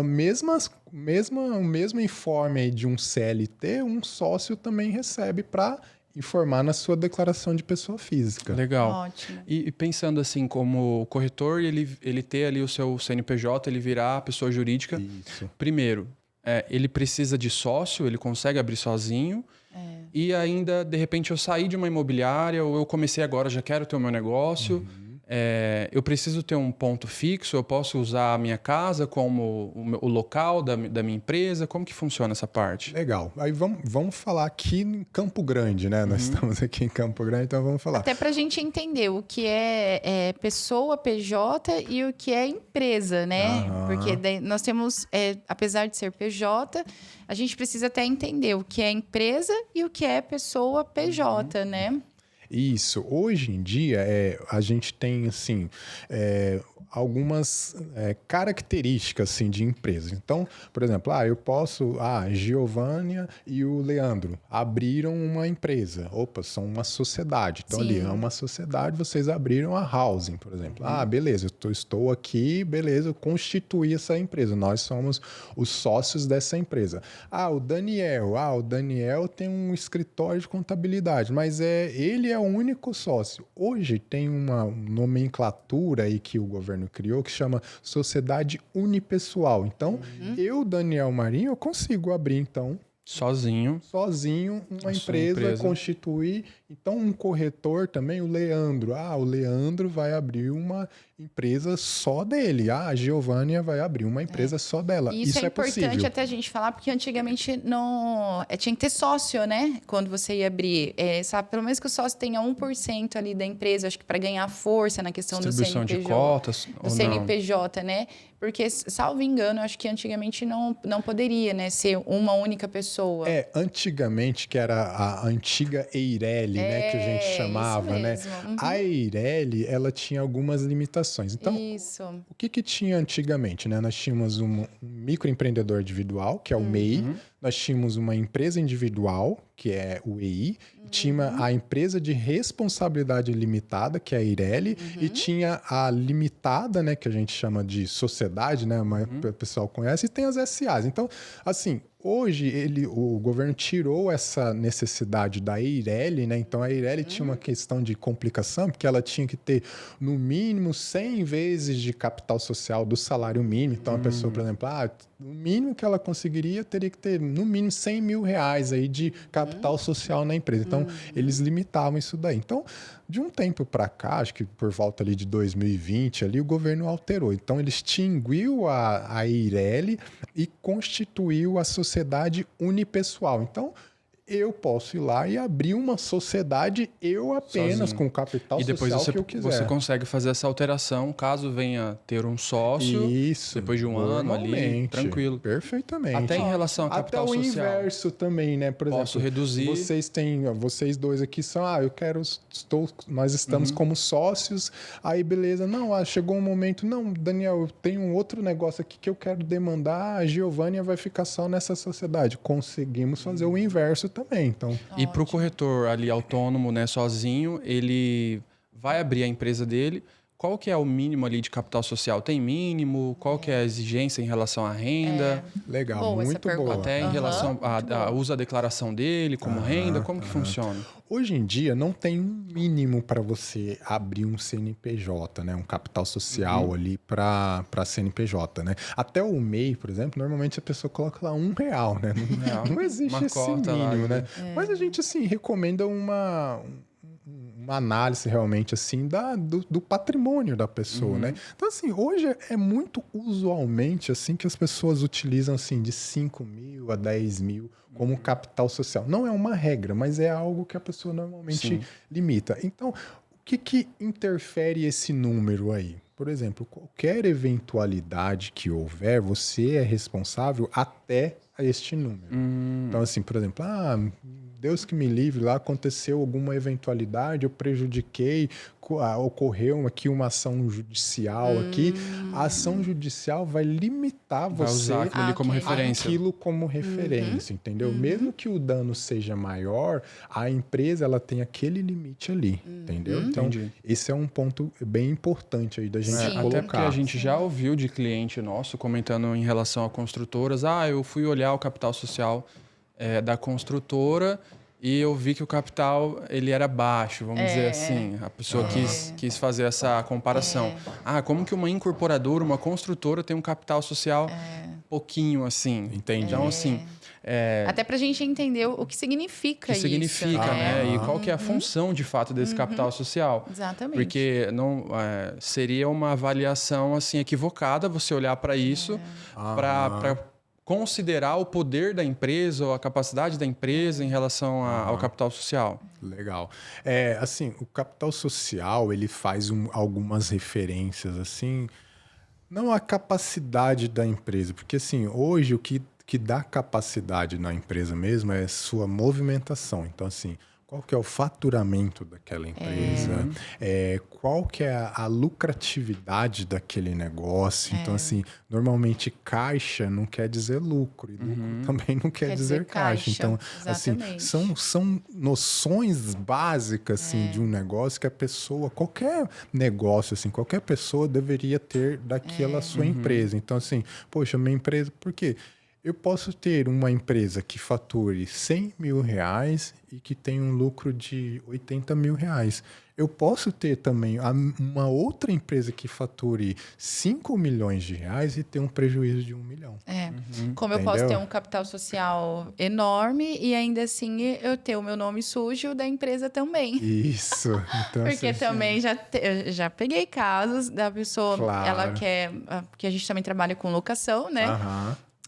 o mesmo informe aí de um CLT, um sócio também recebe para informar na sua declaração de pessoa física. Legal. Ótimo. E pensando assim, como corretor, ele ter ali o seu CNPJ, ele virar a pessoa jurídica. Isso. Primeiro, ele precisa de sócio, ele consegue abrir sozinho. E ainda, de repente, eu saí de uma imobiliária ou eu comecei agora, já quero ter o meu negócio. Eu preciso ter um ponto fixo, eu posso usar a minha casa como o local da minha empresa? Como que funciona essa parte? Legal. Aí vamos falar aqui em Campo Grande, né? Nós estamos aqui em Campo Grande, então vamos falar. Até para a gente entender o que é pessoa PJ e o que é empresa, né? Porque daí nós temos, apesar de ser PJ, a gente precisa até entender o que é empresa e o que é pessoa PJ, né? Isso. Hoje em dia, a gente tem, assim, algumas características, assim, de empresas. Então, por exemplo, eu posso... a Giovânia e o Leandro abriram uma empresa. Opa, são uma sociedade. Então, ali é uma sociedade, vocês abriram a Housing, por exemplo. Beleza, eu estou aqui, beleza, eu constituí essa empresa. Nós somos os sócios dessa empresa. O Daniel tem um escritório de contabilidade, mas ele é o único sócio. Hoje tem uma nomenclatura aí que o governo criou que chama sociedade unipessoal. Então, eu, Daniel Marinho, eu consigo abrir, então, sozinho uma empresa, constituir. Então, um corretor também, o Leandro. O Leandro vai abrir uma empresa só dele. A Giovânia vai abrir uma empresa só dela. Isso é importante possível. até a gente falar, porque antigamente não tinha que ter sócio, né? Quando você ia abrir. Sabe, pelo menos que o sócio tenha 1% ali da empresa, acho que para ganhar força na questão do CNPJ. Distribuição de cotas. Do CNPJ, né? Porque, salvo engano, acho que antigamente não poderia, né? Ser uma única pessoa. Antigamente, que era a antiga Eireli, né? Que a gente chamava, né? A Eireli, ela tinha algumas limitações. Então, o que tinha antigamente, né? Nós tínhamos um microempreendedor individual, que é o MEI. Nós tínhamos uma empresa individual, que é o EI. Tinha a empresa de responsabilidade limitada, que é a Eireli. E tinha a limitada, né? Que a gente chama de sociedade, né? O pessoal conhece. E tem as SAs. Então, assim... Hoje, o governo tirou essa necessidade da Eireli, né? Então, a Eireli tinha uma questão de complicação, porque ela tinha que ter, no mínimo, 100 vezes de capital social do salário mínimo. Então, a pessoa, por exemplo, o mínimo que ela conseguiria teria que ter, no mínimo, 100 mil reais aí de capital social na empresa. Então, eles limitavam isso daí. Então, de um tempo para cá, acho que por volta ali de 2020, ali, o governo alterou. Então, ele extinguiu a Eireli e constituiu a sociedade unipessoal. Então, eu posso ir lá e abrir uma sociedade eu apenas sozinho, com o capital social que eu quiser. E depois você consegue fazer essa alteração caso venha ter um sócio. Isso, depois de um ano ali, tranquilo. Perfeitamente. Até em relação a capital social. Até o inverso também, né? Por exemplo, posso reduzir. Vocês dois aqui são, nós estamos como sócios, aí beleza. Não, chegou um momento, não, Daniel, eu tenho um outro negócio aqui que eu quero demandar, a Giovânia vai ficar só nessa sociedade. Conseguimos fazer o inverso também, então. E para o corretor ali autônomo, né, sozinho, ele vai abrir a empresa dele. Qual que é o mínimo ali de capital social? Tem mínimo? Qual que é a exigência em relação à renda? Legal, boa, muito boa. Até em relação a usa a declaração dele como renda, como que funciona? Hoje em dia não tem um mínimo para você abrir um CNPJ, né? Um capital social ali para CNPJ, né? Até o MEI, por exemplo, normalmente a pessoa coloca lá R$1, né? Não existe esse mínimo, né? Mas a gente, assim, recomenda uma uma análise realmente assim do patrimônio da pessoa, né? Então, assim, hoje é muito usualmente assim que as pessoas utilizam assim de 5 mil a 10 mil como capital social. Não é uma regra, mas é algo que a pessoa normalmente limita. Então, o que interfere esse número aí? Por exemplo, qualquer eventualidade que houver, você é responsável até este número. Então, assim, por exemplo, Deus que me livre, lá aconteceu alguma eventualidade, eu prejudiquei, ocorreu aqui uma ação judicial aqui. A ação judicial vai limitar Vai você usar aquilo ali como referência. aquilo como referência, entendeu? Mesmo que o dano seja maior, a empresa ela tem aquele limite ali, entendeu? Então, esse é um ponto bem importante aí da gente colocar. Até porque a gente já ouviu de cliente nosso comentando em relação a construtoras, eu fui olhar o capital social da construtora e eu vi que o capital ele era baixo, vamos dizer assim. A pessoa quis fazer essa comparação. Como que uma incorporadora, uma construtora tem um capital social pouquinho assim? Entendi. Então, assim... Até para a gente entender o que significa isso. Né? E qual que é a função, de fato, desse capital social. Exatamente. Porque não, seria uma avaliação assim, equivocada você olhar para isso para considerar o poder da empresa ou a capacidade da empresa em relação ao capital social. Legal. Assim, o capital social, ele faz algumas referências, assim, não à capacidade da empresa, porque, assim, hoje o que dá capacidade na empresa mesmo é sua movimentação. Então, assim, qual que é o faturamento daquela empresa, qual que é a lucratividade daquele negócio. Então, assim, normalmente caixa não quer dizer lucro, e lucro também não quer dizer caixa. Então, exatamente. assim, são noções básicas assim, de um negócio que a pessoa, qualquer negócio, assim, qualquer pessoa deveria ter daquela sua empresa. Então, assim, poxa, minha empresa, por quê? Eu posso ter uma empresa que fature 100 mil reais e que tenha um lucro de 80 mil reais. Eu posso ter também uma outra empresa que fature 5 milhões de reais e ter um prejuízo de 1 milhão. Como eu posso ter um capital social enorme e ainda assim eu ter o meu nome sujo da empresa também. Isso. Então, porque assim, também já peguei casos da pessoa, ela quer... Porque a gente também trabalha com locação, né?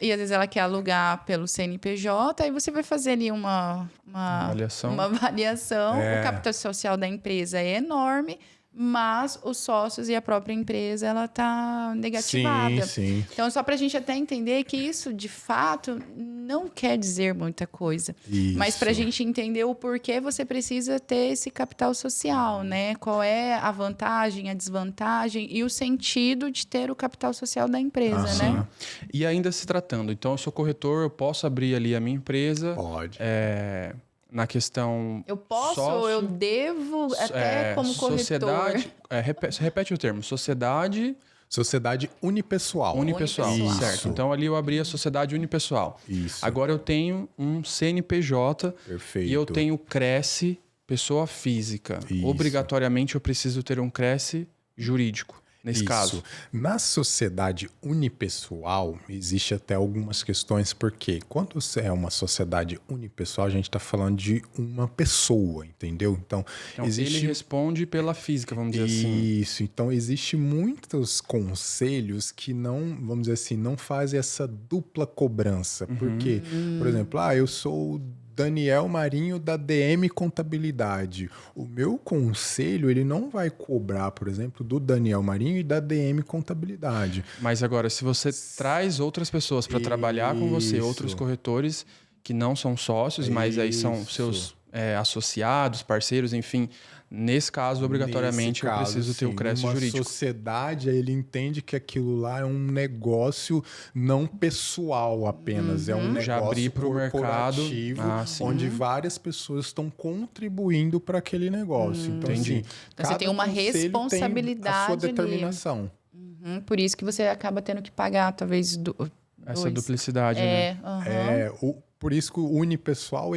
E às vezes ela quer alugar pelo CNPJ, aí você vai fazer ali uma avaliação. O capital social da empresa é enorme, mas os sócios e a própria empresa ela está negativada. Sim. Então, só para a gente até entender que isso, de fato, não quer dizer muita coisa. Isso. Mas para a gente entender o porquê você precisa ter esse capital social, né? Qual é a vantagem, a desvantagem e o sentido de ter o capital social da empresa, né? E ainda se tratando, então eu sou corretor, eu posso abrir ali a minha empresa. Pode. Na questão eu posso, sócio, eu devo, até como corretor. Sociedade, repete o termo, sociedade unipessoal. Unipessoal, certo. Então ali eu abri a sociedade unipessoal. Isso. Agora eu tenho um CNPJ. Perfeito. E eu tenho Cresce, pessoa física. Isso. Obrigatoriamente eu preciso ter um Cresce jurídico. Nesse caso. Na sociedade unipessoal, existe até algumas questões, porque quando você é uma sociedade unipessoal, a gente está falando de uma pessoa, entendeu? Então existe... ele responde pela física, vamos dizer assim. Isso. Então, existe muitos conselhos que não, vamos dizer assim, não fazem essa dupla cobrança. Porque, por exemplo, eu sou Daniel Marinho da DM Contabilidade. O meu conselho, ele não vai cobrar, por exemplo, do Daniel Marinho e da DM Contabilidade. Mas agora, se você traz outras pessoas para trabalhar com você, outros corretores que não são sócios, mas aí são seus associados, parceiros, enfim... Nesse caso, obrigatoriamente, eu preciso ter o Cresce jurídico. Uma sociedade, ele entende que aquilo lá é um negócio não pessoal apenas. É um negócio já abrir para o mercado, onde várias pessoas estão contribuindo para aquele negócio. Então, entendi. Então, você tem uma responsabilidade tem a sua determinação. Por isso que você acaba tendo que pagar, talvez... Essa duplicidade, né? Por isso que o unipessoal,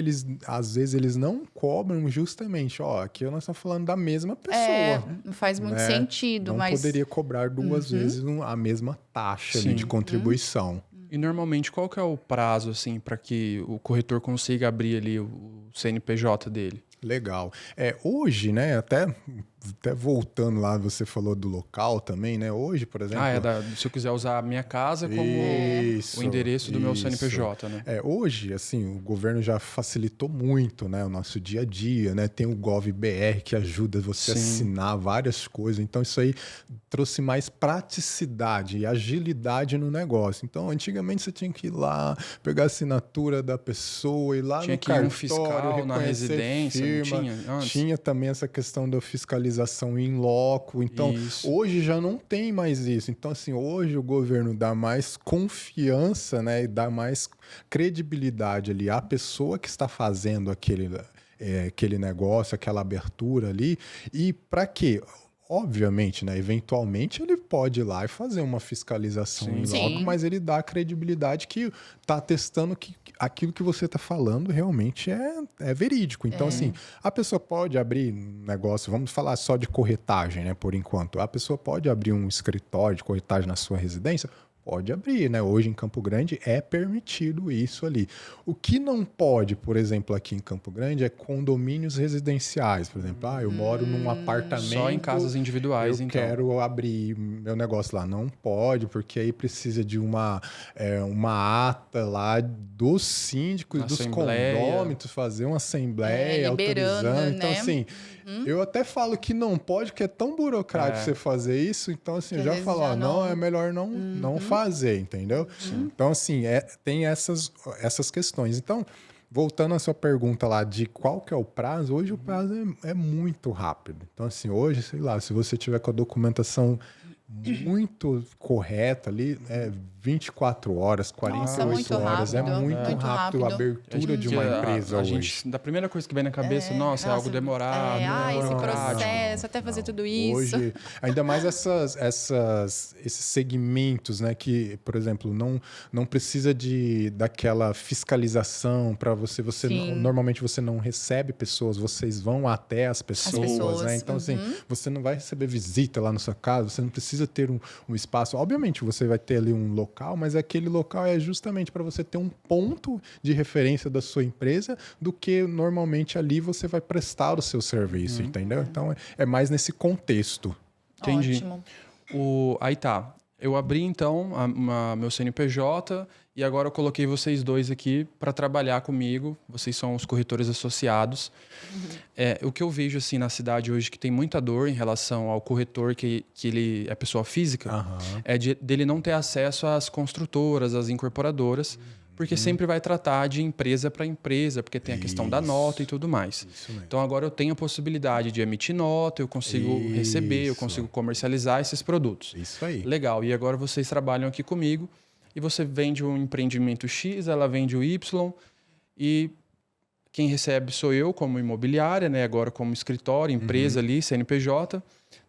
às vezes, eles não cobram justamente, aqui nós estamos falando da mesma pessoa. Não faz muito sentido, não mas... poderia cobrar duas vezes a mesma taxa ali de contribuição. E normalmente, qual que é o prazo, assim, para que o corretor consiga abrir ali o CNPJ dele? Legal. Hoje, né, até voltando lá, você falou do local também, né? Hoje, por exemplo... se eu quiser usar a minha casa como o endereço do meu CNPJ, né? Hoje, assim, o governo já facilitou muito, né, o nosso dia a dia, né? Tem o GovBR que ajuda você a assinar várias coisas. Então, isso aí trouxe mais praticidade e agilidade no negócio. Então, antigamente você tinha que ir lá, pegar a assinatura da pessoa, ir lá no cartório, um fiscal na residência, firma. Não tinha antes? Tinha também essa questão da fiscalização in loco. Então, hoje já não tem mais isso. Então, assim, hoje o governo dá mais confiança, né, e dá mais credibilidade ali à pessoa que está fazendo aquele negócio, aquela abertura ali. E para quê? Obviamente, né? Eventualmente ele pode ir lá e fazer uma fiscalização em loco, mas ele dá a credibilidade que está testando que aquilo que você está falando realmente é verídico. Então, assim, a pessoa pode abrir um negócio, vamos falar só de corretagem, né? Por enquanto. A pessoa pode abrir um escritório de corretagem na sua residência? Pode abrir, né? Hoje em Campo Grande é permitido isso ali. O que não pode, por exemplo, aqui em Campo Grande é condomínios residenciais. Por exemplo, eu moro num apartamento... Só em casas individuais, então. Eu quero abrir meu negócio lá. Não pode, porque aí precisa de uma ata lá dos síndicos, dos condôminos, fazer uma assembleia autorizando. Então, assim, eu até falo que não pode, porque é tão burocrático você fazer isso. Então, assim, eu já falo, não, é melhor não fazer, entendeu? Então, assim, tem essas questões. Então, voltando à sua pergunta lá de qual que é o prazo, hoje o prazo é muito rápido. Então, assim, hoje, sei lá, se você tiver com a documentação muito correta ali, 24 horas, 48 horas, rápido, é muito rápido a abertura de uma empresa hoje. Da primeira coisa que vem na cabeça, é algo demorado. Esse processo, até fazer tudo isso. Hoje, ainda mais esses segmentos, né, que, por exemplo, não precisa daquela fiscalização para você normalmente você não recebe pessoas, vocês vão até as pessoas, né? Então, assim, você não vai receber visita lá na sua casa, você não precisa ter um espaço. Obviamente, você vai ter ali um local, mas aquele local é justamente para você ter um ponto de referência da sua empresa do que normalmente ali você vai prestar o seu serviço, entendeu? Então, é mais nesse contexto. Entendi. Ótimo. Aí tá. Eu abri, então, meu CNPJ e agora eu coloquei vocês dois aqui para trabalhar comigo. Vocês são os corretores associados. O que eu vejo assim na cidade hoje que tem muita dor em relação ao corretor que ele é pessoa física, dele não ter acesso às construtoras, às incorporadoras, porque sempre vai tratar de empresa para empresa, porque tem a questão da nota e tudo mais. Então agora eu tenho a possibilidade de emitir nota, eu consigo receber, eu consigo comercializar esses produtos. Isso aí. Legal. E agora vocês trabalham aqui comigo e você vende um empreendimento X, ela vende o Y e quem recebe sou eu como imobiliária, né? Agora como escritório, empresa ali, CNPJ.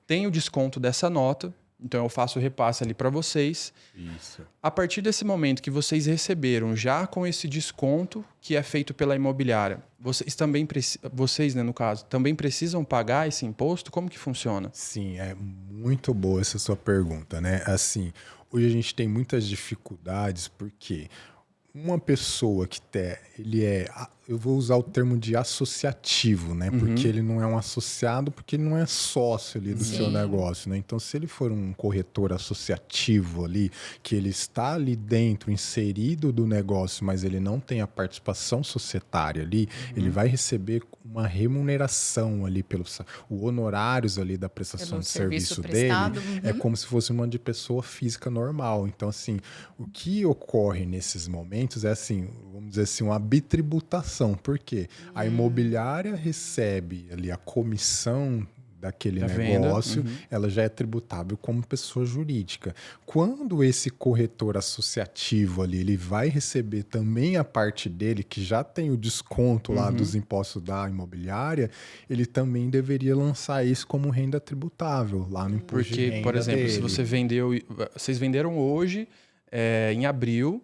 Tem o desconto dessa nota. Então, eu faço o repasse ali para vocês. Isso. A partir desse momento que vocês receberam, já com esse desconto que é feito pela imobiliária, vocês, né, no caso, também precisam pagar esse imposto? Como que funciona? Sim, é muito boa essa sua pergunta, né? Assim, hoje a gente tem muitas dificuldades porque uma pessoa que eu vou usar o termo de associativo, né? Porque ele não é um associado, porque ele não é sócio ali do seu negócio, né? Então, se ele for um corretor associativo ali, que ele está ali dentro, inserido do negócio, mas ele não tem a participação societária ali, ele vai receber uma remuneração ali pelos honorários ali da prestação de serviço dele. É como se fosse uma de pessoa física normal. Então, assim, o que ocorre nesses momentos é assim, vamos dizer assim, uma bitributação. Por quê? A imobiliária recebe ali a comissão daquele negócio, ela já é tributável como pessoa jurídica. Quando esse corretor associativo ali, ele vai receber também a parte dele, que já tem o desconto lá dos impostos da imobiliária, ele também deveria lançar isso como renda tributável lá no imposto de renda. Porque, por exemplo, dele. se vocês venderam hoje, em abril,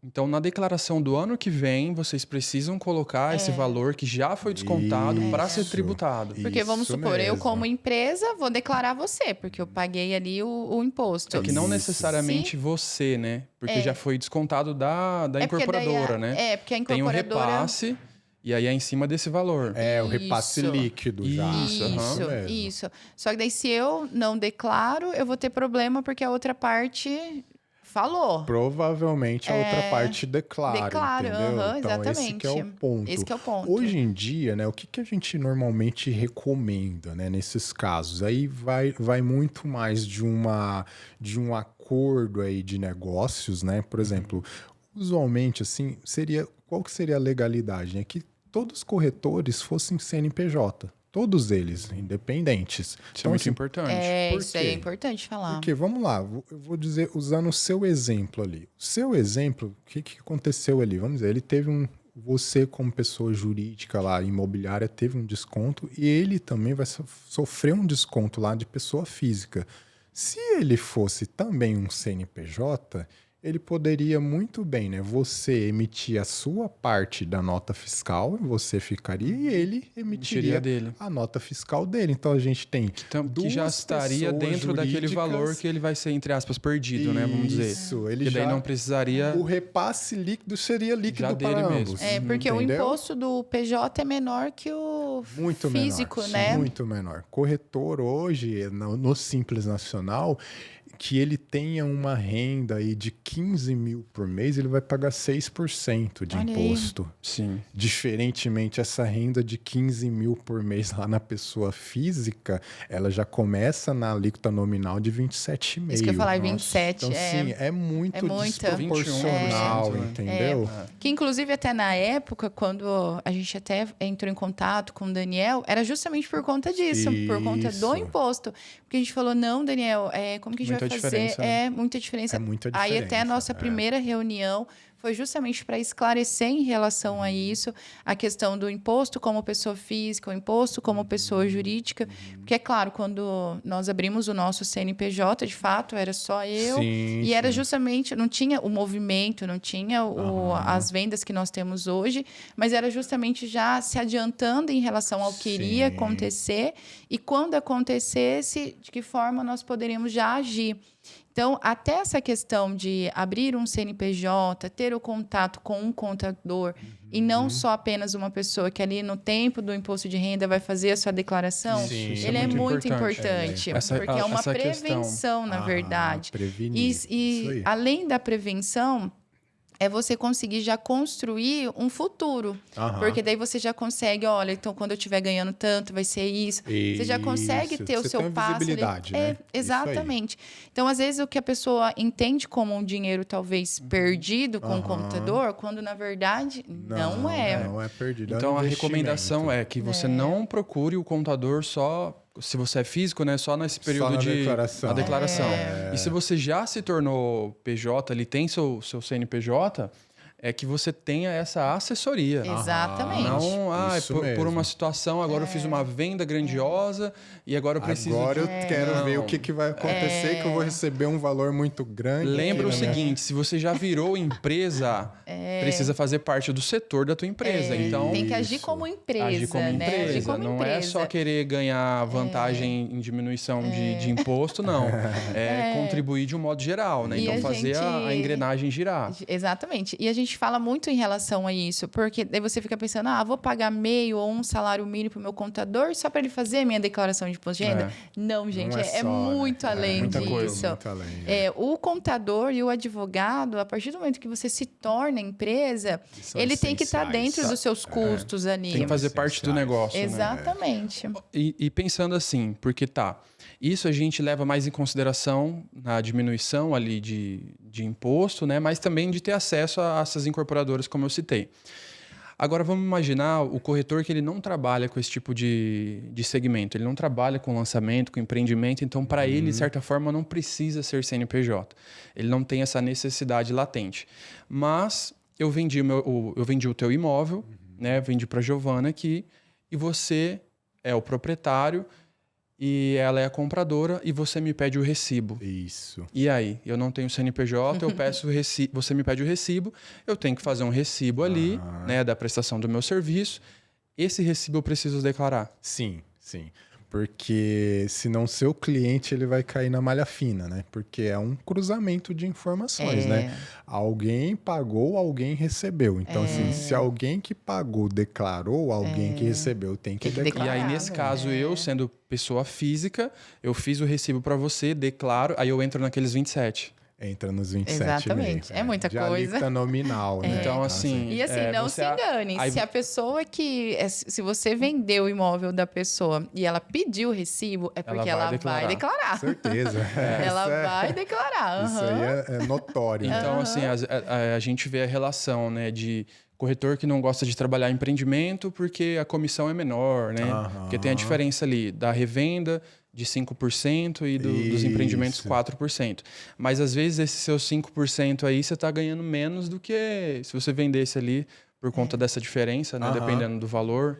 então, na declaração do ano que vem, vocês precisam colocar esse valor que já foi descontado para ser tributado. Porque vamos supor, eu como empresa vou declarar você, porque eu paguei ali o imposto. É que não necessariamente você, né? Porque já foi descontado da incorporadora, né? Porque a incorporadora... Tem o repasse E aí é em cima desse valor. É, o repasse líquido já. Isso. Só que daí se eu não declaro, eu vou ter problema porque a outra parte falou. Provavelmente a outra parte declara, entendeu? Então, exatamente. esse que é o ponto. Esse que é o ponto. Hoje em dia, né, o que a gente normalmente recomenda, né, nesses casos? Aí vai muito mais de um acordo aí de negócios, né? Por exemplo, usualmente, assim, qual que seria a legalidade? Né? Que todos os corretores fossem CNPJ. Todos eles, independentes. Isso então, é muito assim, importante. Isso é importante falar. Porque, vamos lá, eu vou dizer, usando o seu exemplo ali. O seu exemplo, o que aconteceu ali? Vamos dizer, ele teve você como pessoa jurídica lá, imobiliária, teve um desconto e ele também vai sofrer um desconto lá de pessoa física. Se ele fosse também um CNPJ, ele poderia muito bem, né? Você emitir a sua parte da nota fiscal, você ficaria, e ele emitiria a nota fiscal dele. Então a gente tem que já estaria dentro daquele valor que ele vai ser, entre aspas, perdido, né? Vamos dizer. Isso, ele daí não precisaria. O repasse líquido seria líquido para ambos. Mesmo. Porque o imposto do PJ é menor que o muito físico, menor, né? Muito menor. Corretor hoje, no Simples Nacional, que ele tenha uma renda aí de 15 mil por mês, ele vai pagar 6% de imposto. Sim. Diferentemente, essa renda de 15 mil por mês lá na pessoa física, ela já começa na alíquota nominal de 27,5%. Isso que eu ia falar, 27%. Então, sim, é muito desproporcional, entendeu? Que, inclusive, até na época, quando a gente até entrou em contato com o Daniel, era justamente por conta disso, por conta do imposto. Porque a gente falou, não, Daniel, como que a gente vai fazer? Né? Muita diferença. É muita diferença. Aí até a nossa primeira reunião foi justamente para esclarecer em relação a isso, a questão do imposto como pessoa física, o imposto como pessoa jurídica. Porque, é claro, quando nós abrimos o nosso CNPJ, de fato, era só eu. E era justamente, não tinha o movimento, não tinha as vendas que nós temos hoje, mas era justamente já se adiantando em relação ao que iria acontecer e quando acontecesse, de que forma nós poderíamos já agir. Então, até essa questão de abrir um CNPJ, ter o contato com um contador e não só apenas uma pessoa que ali no tempo do imposto de renda vai fazer a sua declaração, ele é muito importante. Porque é uma prevenção, na verdade. E além da prevenção, é você conseguir já construir um futuro. Porque daí você já consegue, olha, então quando eu estiver ganhando tanto, vai ser isso. Você já consegue ter o seu passo. Visibilidade, né? Exatamente. Então, às vezes, o que a pessoa entende como um dinheiro talvez perdido com o computador, quando na verdade não é. Não é perdido. Então, a recomendação é que você não procure o contador só... Se você é físico, né? Só nesse período de declaração. E se você já se tornou PJ, ele tem seu CNPJ, é que você tenha essa assessoria. Exatamente. Não, por uma situação, agora eu fiz uma venda grandiosa e agora eu preciso... Agora eu quero ver o que vai acontecer, que eu vou receber um valor muito grande. Lembra o seguinte, se você já virou empresa, precisa fazer parte do setor da tua empresa. Então, tem que agir como empresa, agir como empresa. Agir como não é só querer ganhar vantagem em diminuição de imposto, não. É contribuir de um modo geral, né? Então, fazer a engrenagem girar. Exatamente. E a gente fala muito em relação a isso, porque daí você fica pensando, vou pagar meio ou um salário mínimo para o meu contador só para ele fazer a minha declaração de imposto de renda? Não, gente, não é muito além muita disso. Coisa, muito além, o contador e o advogado, a partir do momento que você se torna empresa, ele tem que estar dentro dos seus custos ali. Tem que fazer parte do negócio. Exatamente. Né? E pensando assim, porque isso a gente leva mais em consideração na diminuição ali de imposto, né? Mas também de ter acesso a essas incorporadoras, como eu citei. Agora, vamos imaginar o corretor que ele não trabalha com esse tipo de segmento. Ele não trabalha com lançamento, com empreendimento. Então, para ele, de certa forma, não precisa ser CNPJ. Ele não tem essa necessidade latente. Mas eu vendi o teu imóvel, né? Vendi para a Giovana aqui. E você é o proprietário e ela é a compradora e você me pede o recibo. Isso. E aí? Eu não tenho CNPJ, eu peço o recibo, você me pede o recibo, eu tenho que fazer um recibo ali, né, da prestação do meu serviço. Esse recibo eu preciso declarar. Sim, sim. Porque senão seu cliente ele vai cair na malha fina, né? Porque é um cruzamento de informações, né? Alguém pagou, alguém recebeu. Então, assim, se alguém que pagou declarou, alguém que recebeu tem que declarar. E aí, nesse caso, eu, sendo pessoa física, eu fiz o recibo para você, declaro, aí eu entro naqueles 27. Entra nos 27,5. Exatamente. É muita de coisa. alíquota nominal, né? Então, assim... E assim, não se engane. Se a pessoa que... Se você vendeu o imóvel da pessoa e ela pediu o recibo, é porque ela vai declarar. Certeza. Ela vai declarar. Isso aí é notório. Então, assim, a gente vê a relação, né, de corretor que não gosta de trabalhar empreendimento porque a comissão é menor, né? Porque tem a diferença ali da revenda de 5% e dos empreendimentos 4%. Mas, às vezes, esses seus 5% aí, você está ganhando menos do que se você vendesse ali por conta dessa diferença, né? Dependendo do valor,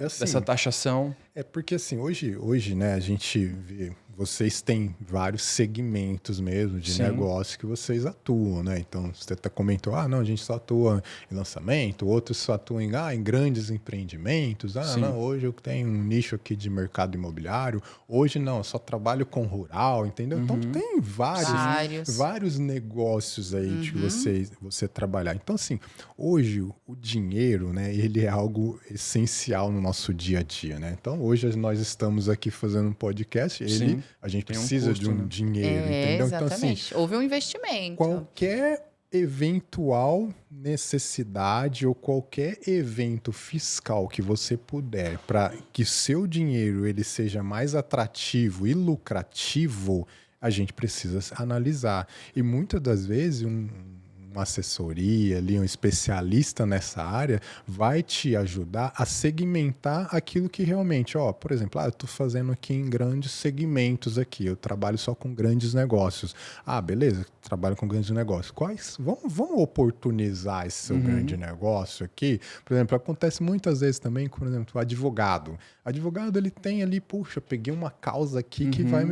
assim, dessa taxação. É porque, assim, hoje, né, a gente vê... Vocês têm vários segmentos mesmo de negócio que vocês atuam, né? Então, você até comentou, não, a gente só atua em lançamento, outros só atuam em grandes empreendimentos. Não, hoje eu tenho um nicho aqui de mercado imobiliário. Hoje, não, eu só trabalho com rural, entendeu? Então, tem vários negócios aí de você trabalhar. Então, assim, hoje o dinheiro, né, ele é algo essencial no nosso dia a dia, né? Então, hoje nós estamos aqui fazendo um podcast, a gente precisa de um dinheiro, entendeu? Exatamente. Então, assim, houve um investimento. Qualquer eventual necessidade ou qualquer evento fiscal que você puder para que seu dinheiro ele seja mais atrativo e lucrativo, a gente precisa analisar. E muitas das vezes uma assessoria ali, um especialista nessa área vai te ajudar a segmentar aquilo que realmente, por exemplo, eu estou fazendo aqui em grandes segmentos aqui, eu trabalho só com grandes negócios. Beleza, trabalho com grandes negócios. Vamos oportunizar esse seu grande negócio aqui? Por exemplo, acontece muitas vezes também, por exemplo, o advogado. O advogado, ele tem ali, puxa, peguei uma causa aqui que vai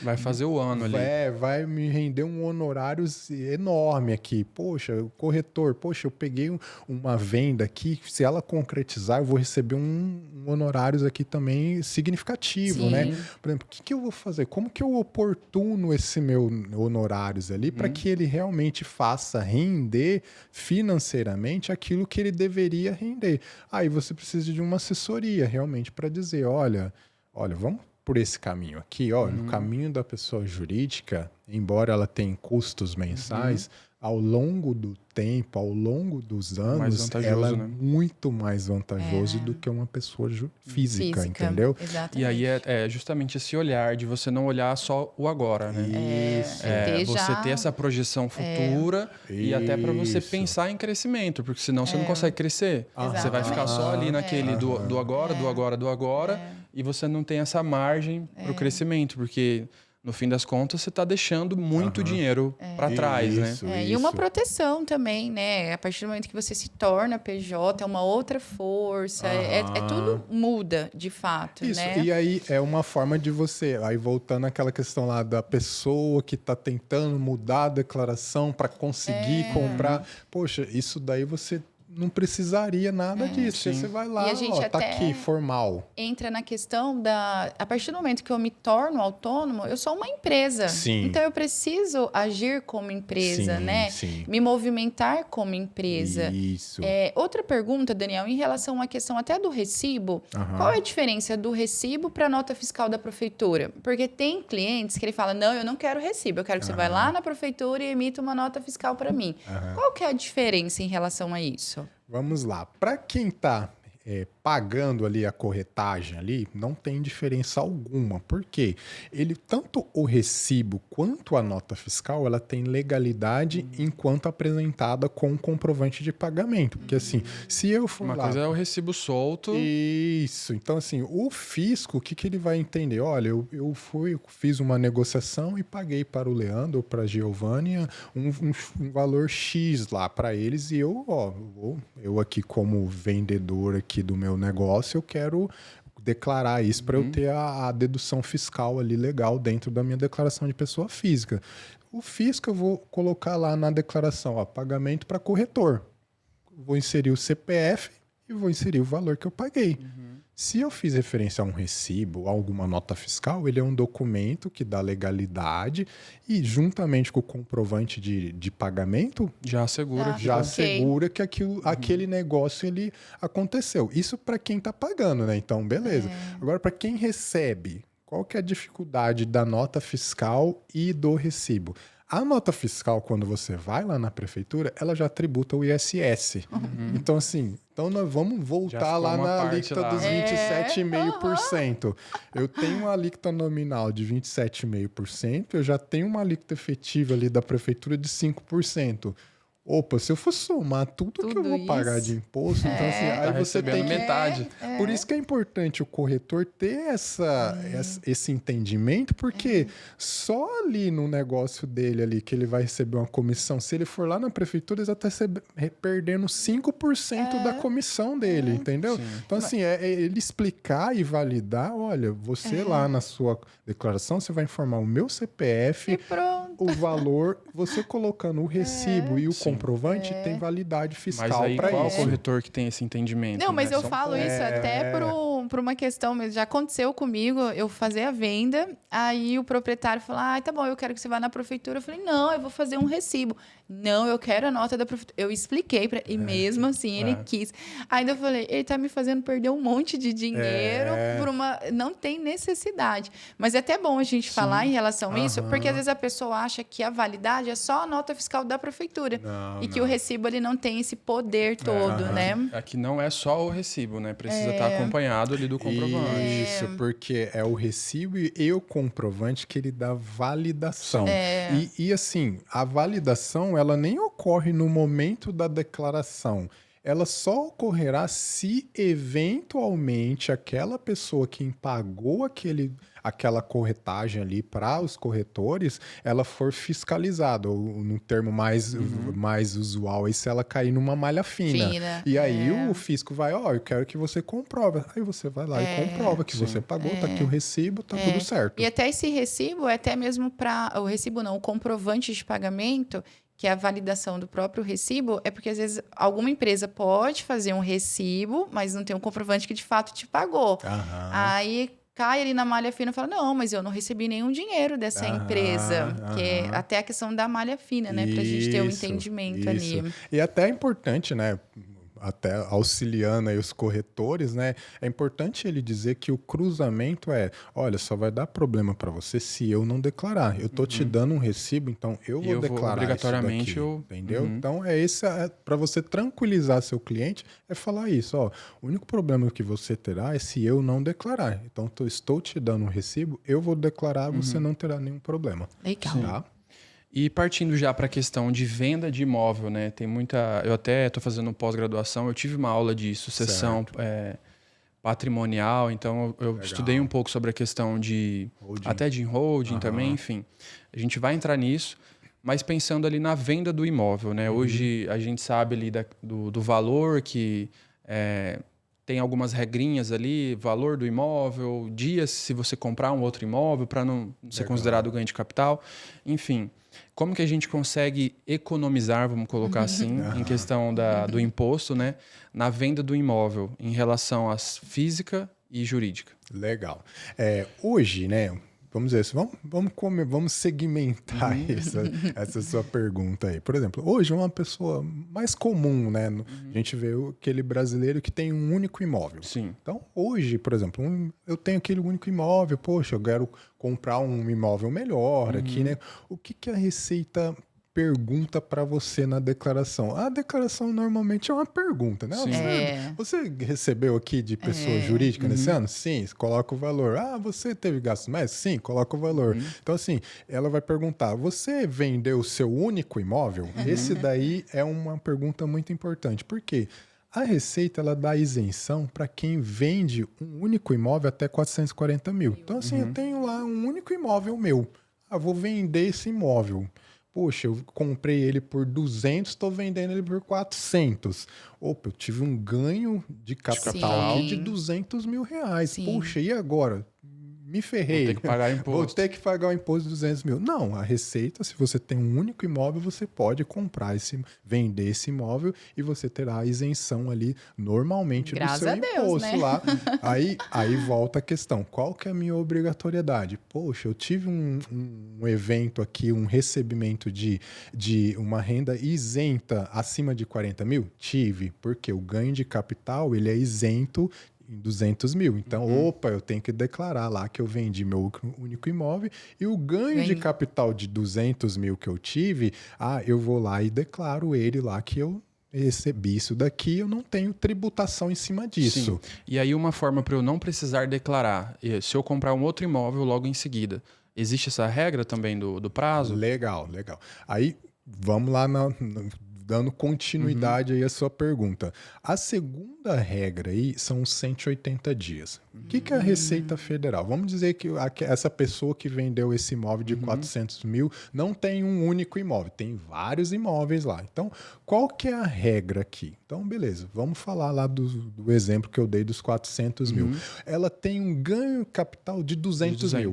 vai fazer o ano ali. Vai me render um honorário enorme aqui. Poxa, o corretor, eu peguei uma venda aqui, se ela concretizar, eu vou receber um honorários aqui também significativo, né? Por exemplo, o que eu vou fazer? Como que eu oportuno esse meu honorários ali para que ele realmente faça render financeiramente aquilo que ele deveria render? Aí você precisa de uma assessoria realmente para dizer, olha, vamos por esse caminho aqui, no caminho da pessoa jurídica, embora ela tenha custos mensais, ao longo do tempo, ao longo dos anos, ela é muito mais vantajoso do que uma pessoa física, entendeu? Exatamente. E aí é justamente esse olhar de você não olhar só o agora, né? Você ter essa projeção futura e até para você pensar em crescimento, porque senão você não consegue crescer. Você vai ficar só ali naquele do agora, e você não tem essa margem para o crescimento, porque... No fim das contas, você está deixando muito dinheiro para trás, né? E uma proteção também, né? A partir do momento que você se torna PJ, é uma outra força. Tudo muda, de fato, né? E aí é uma forma de você... Aí voltando àquela questão lá da pessoa que está tentando mudar a declaração para conseguir comprar. Poxa, isso daí você... não precisaria nada disso. Você vai lá, tá aqui, formal. Entra na questão da... A partir do momento que eu me torno autônomo, eu sou uma empresa. Sim. Então, eu preciso agir como empresa, né? Sim. Me movimentar como empresa. Isso. Outra pergunta, Daniel, em relação à questão até do recibo. Qual é a diferença do recibo para a nota fiscal da prefeitura? Porque tem clientes que ele fala, não, eu não quero recibo. Eu quero que você vá lá na prefeitura e emita uma nota fiscal para mim. Qual que é a diferença em relação a isso? Vamos lá. Para quem está pagando ali a corretagem ali, não tem diferença alguma. Por quê? Tanto o recibo quanto a nota fiscal, ela tem legalidade enquanto apresentada com o comprovante de pagamento. Porque assim, se eu for Uma coisa é o recibo solto. Isso. Então assim, o fisco, o que ele vai entender? Olha, eu fiz uma negociação e paguei para o Leandro ou para a Giovânia um valor X lá para eles e eu aqui como vendedor aqui do meu negócio, eu quero declarar isso para eu ter a dedução fiscal ali legal dentro da minha declaração de pessoa física. O fisco eu vou colocar lá na declaração, pagamento para corretor. Vou inserir o CPF e vou inserir o valor que eu paguei. Se eu fiz referência a um recibo, a alguma nota fiscal, ele é um documento que dá legalidade e, juntamente com o comprovante de pagamento, Já assegura. já Ok. assegura que aquele negócio ele aconteceu. Isso para quem está pagando, né? Então, beleza. Agora, para quem recebe, qual que é a dificuldade da nota fiscal e do recibo? A nota fiscal, quando você vai lá na prefeitura, ela já tributa o ISS. Então, assim, nós vamos Já voltar ficou lá uma na parte alíquota lá. dos 27,5%. Eu tenho uma alíquota nominal de 27,5%, eu já tenho uma alíquota efetiva ali da prefeitura de 5%. Opa, se eu for somar tudo que eu Tudo vou pagar isso. de imposto, então assim, Tá aí você recebendo tem que... metade. Por isso que é importante o corretor ter esse entendimento, porque só ali no negócio dele ali que ele vai receber uma comissão, se ele for lá na prefeitura, ele já está perdendo 5% da comissão dele, entendeu? Sim. Então assim, é ele explicar e validar, olha, você lá na sua declaração, você vai informar o meu CPF, E pronto. o valor, você colocando o recibo e o Sim. comprovante tem validade Mas fiscal aí para qual isso. corretor que tem esse entendimento? Não, mas né? eu São falo poucos. isso até por uma questão mesmo. Já aconteceu comigo, eu fazer a venda, aí o proprietário falou, tá bom, eu quero que você vá na prefeitura. Eu falei, não, eu vou fazer um recibo. Não, eu quero a nota da prefeitura. Eu expliquei pra ele, e mesmo assim ele quis. Ainda eu falei, ele tá me fazendo perder um monte de dinheiro por uma... Não tem necessidade. Mas é até bom a gente falar em relação a isso, porque às vezes a pessoa acha que a validade é só a nota fiscal da prefeitura. Não, E que o recibo ele não tem esse poder todo, né? Aqui não é só o recibo, né? Precisa estar acompanhado ali do comprovante. Isso, porque é o recibo e o comprovante que ele dá validação. E assim, a validação, ela nem ocorre no momento da declaração. Ela só ocorrerá se eventualmente aquela pessoa que pagou aquela corretagem ali para os corretores, ela for fiscalizada, ou no termo mais usual, aí se ela cair numa malha fina. E aí o fisco vai, eu quero que você comprove. Aí você vai lá e comprova que você pagou, tá aqui o recibo, tá tudo certo. E até esse recibo é até mesmo para... O recibo não, o comprovante de pagamento, que é a validação do próprio recibo, é porque às vezes alguma empresa pode fazer um recibo, mas não tem um comprovante que de fato te pagou. Aí cai ali na malha fina e fala, não, mas eu não recebi nenhum dinheiro dessa empresa. Que é até a questão da malha fina, né? Pra gente ter um entendimento ali. E até é importante, né? Até auxiliando aí os corretores, né? É importante ele dizer que o cruzamento olha, só vai dar problema para você se eu não declarar. Eu tô te dando um recibo, então eu vou declarar obrigatoriamente, isso daqui, entendeu? Então para você tranquilizar seu cliente, é falar isso, o único problema que você terá é se eu não declarar. Então estou te dando um recibo, eu vou declarar, você não terá nenhum problema. Legal. Tá? E partindo já para a questão de venda de imóvel, né? Tem muita... Eu até estou fazendo pós-graduação, eu tive uma aula de sucessão patrimonial, então eu estudei um pouco sobre a questão de... Até de holding também, enfim. A gente vai entrar nisso, mas pensando ali na venda do imóvel, né? Hoje a gente sabe ali do valor que... tem algumas regrinhas ali, valor do imóvel, dias se você comprar um outro imóvel para não ser considerado ganho de capital. Enfim, como que a gente consegue economizar, vamos colocar assim, em questão do imposto, né, na venda do imóvel em relação às física e jurídica? Legal. Hoje, né? Vamos dizer assim, vamos segmentar essa sua pergunta aí. Por exemplo, hoje uma pessoa mais comum, né? A gente vê aquele brasileiro que tem um único imóvel. Sim. Então, hoje, por exemplo, eu tenho aquele único imóvel, poxa, eu quero comprar um imóvel melhor aqui, né? O que a Receita pergunta para você na declaração? A declaração normalmente é uma pergunta, né? Você recebeu aqui de pessoa jurídica nesse ano? Sim, coloca o valor. Você teve gasto mais? Sim, coloca o valor. Então, assim, ela vai perguntar, você vendeu o seu único imóvel? Esse daí é uma pergunta muito importante. Por quê? A Receita, ela dá isenção para quem vende um único imóvel até 440 mil. Então, assim, eu tenho lá um único imóvel meu. Vou vender esse imóvel. Poxa, eu comprei ele por 200, estou vendendo ele por 400. Opa, eu tive um ganho de capital aqui de 200 mil reais. Sim. Poxa, e agora? me ferrei. Vou ter que pagar imposto. Vou ter que pagar o imposto de 200 mil. Não, a Receita, se você tem um único imóvel, você pode vender esse imóvel e você terá a isenção ali normalmente Graças do seu a Deus, imposto, né? lá. Aí volta a questão. Qual que é a minha obrigatoriedade? Poxa, eu tive um evento aqui, um recebimento de uma renda isenta acima de 40 mil? Tive, porque o ganho de capital ele é isento em 200 mil. Então, eu tenho que declarar lá que eu vendi meu único imóvel e o ganho de capital de 200 mil que eu tive, eu vou lá e declaro ele lá que eu recebi isso daqui, eu não tenho tributação em cima disso. Sim. E aí uma forma para eu não precisar declarar, se eu comprar um outro imóvel logo em seguida, existe essa regra também do prazo? Legal. Aí, vamos lá dando continuidade aí à sua pergunta. A segunda regra aí são os 180 dias. O que é a Receita Federal? Vamos dizer que essa pessoa que vendeu esse imóvel de 400 mil não tem um único imóvel, tem vários imóveis lá. Então, qual que é a regra aqui? Então, beleza, vamos falar lá do exemplo que eu dei dos 400 mil. Ela tem um ganho capital de 200 mil.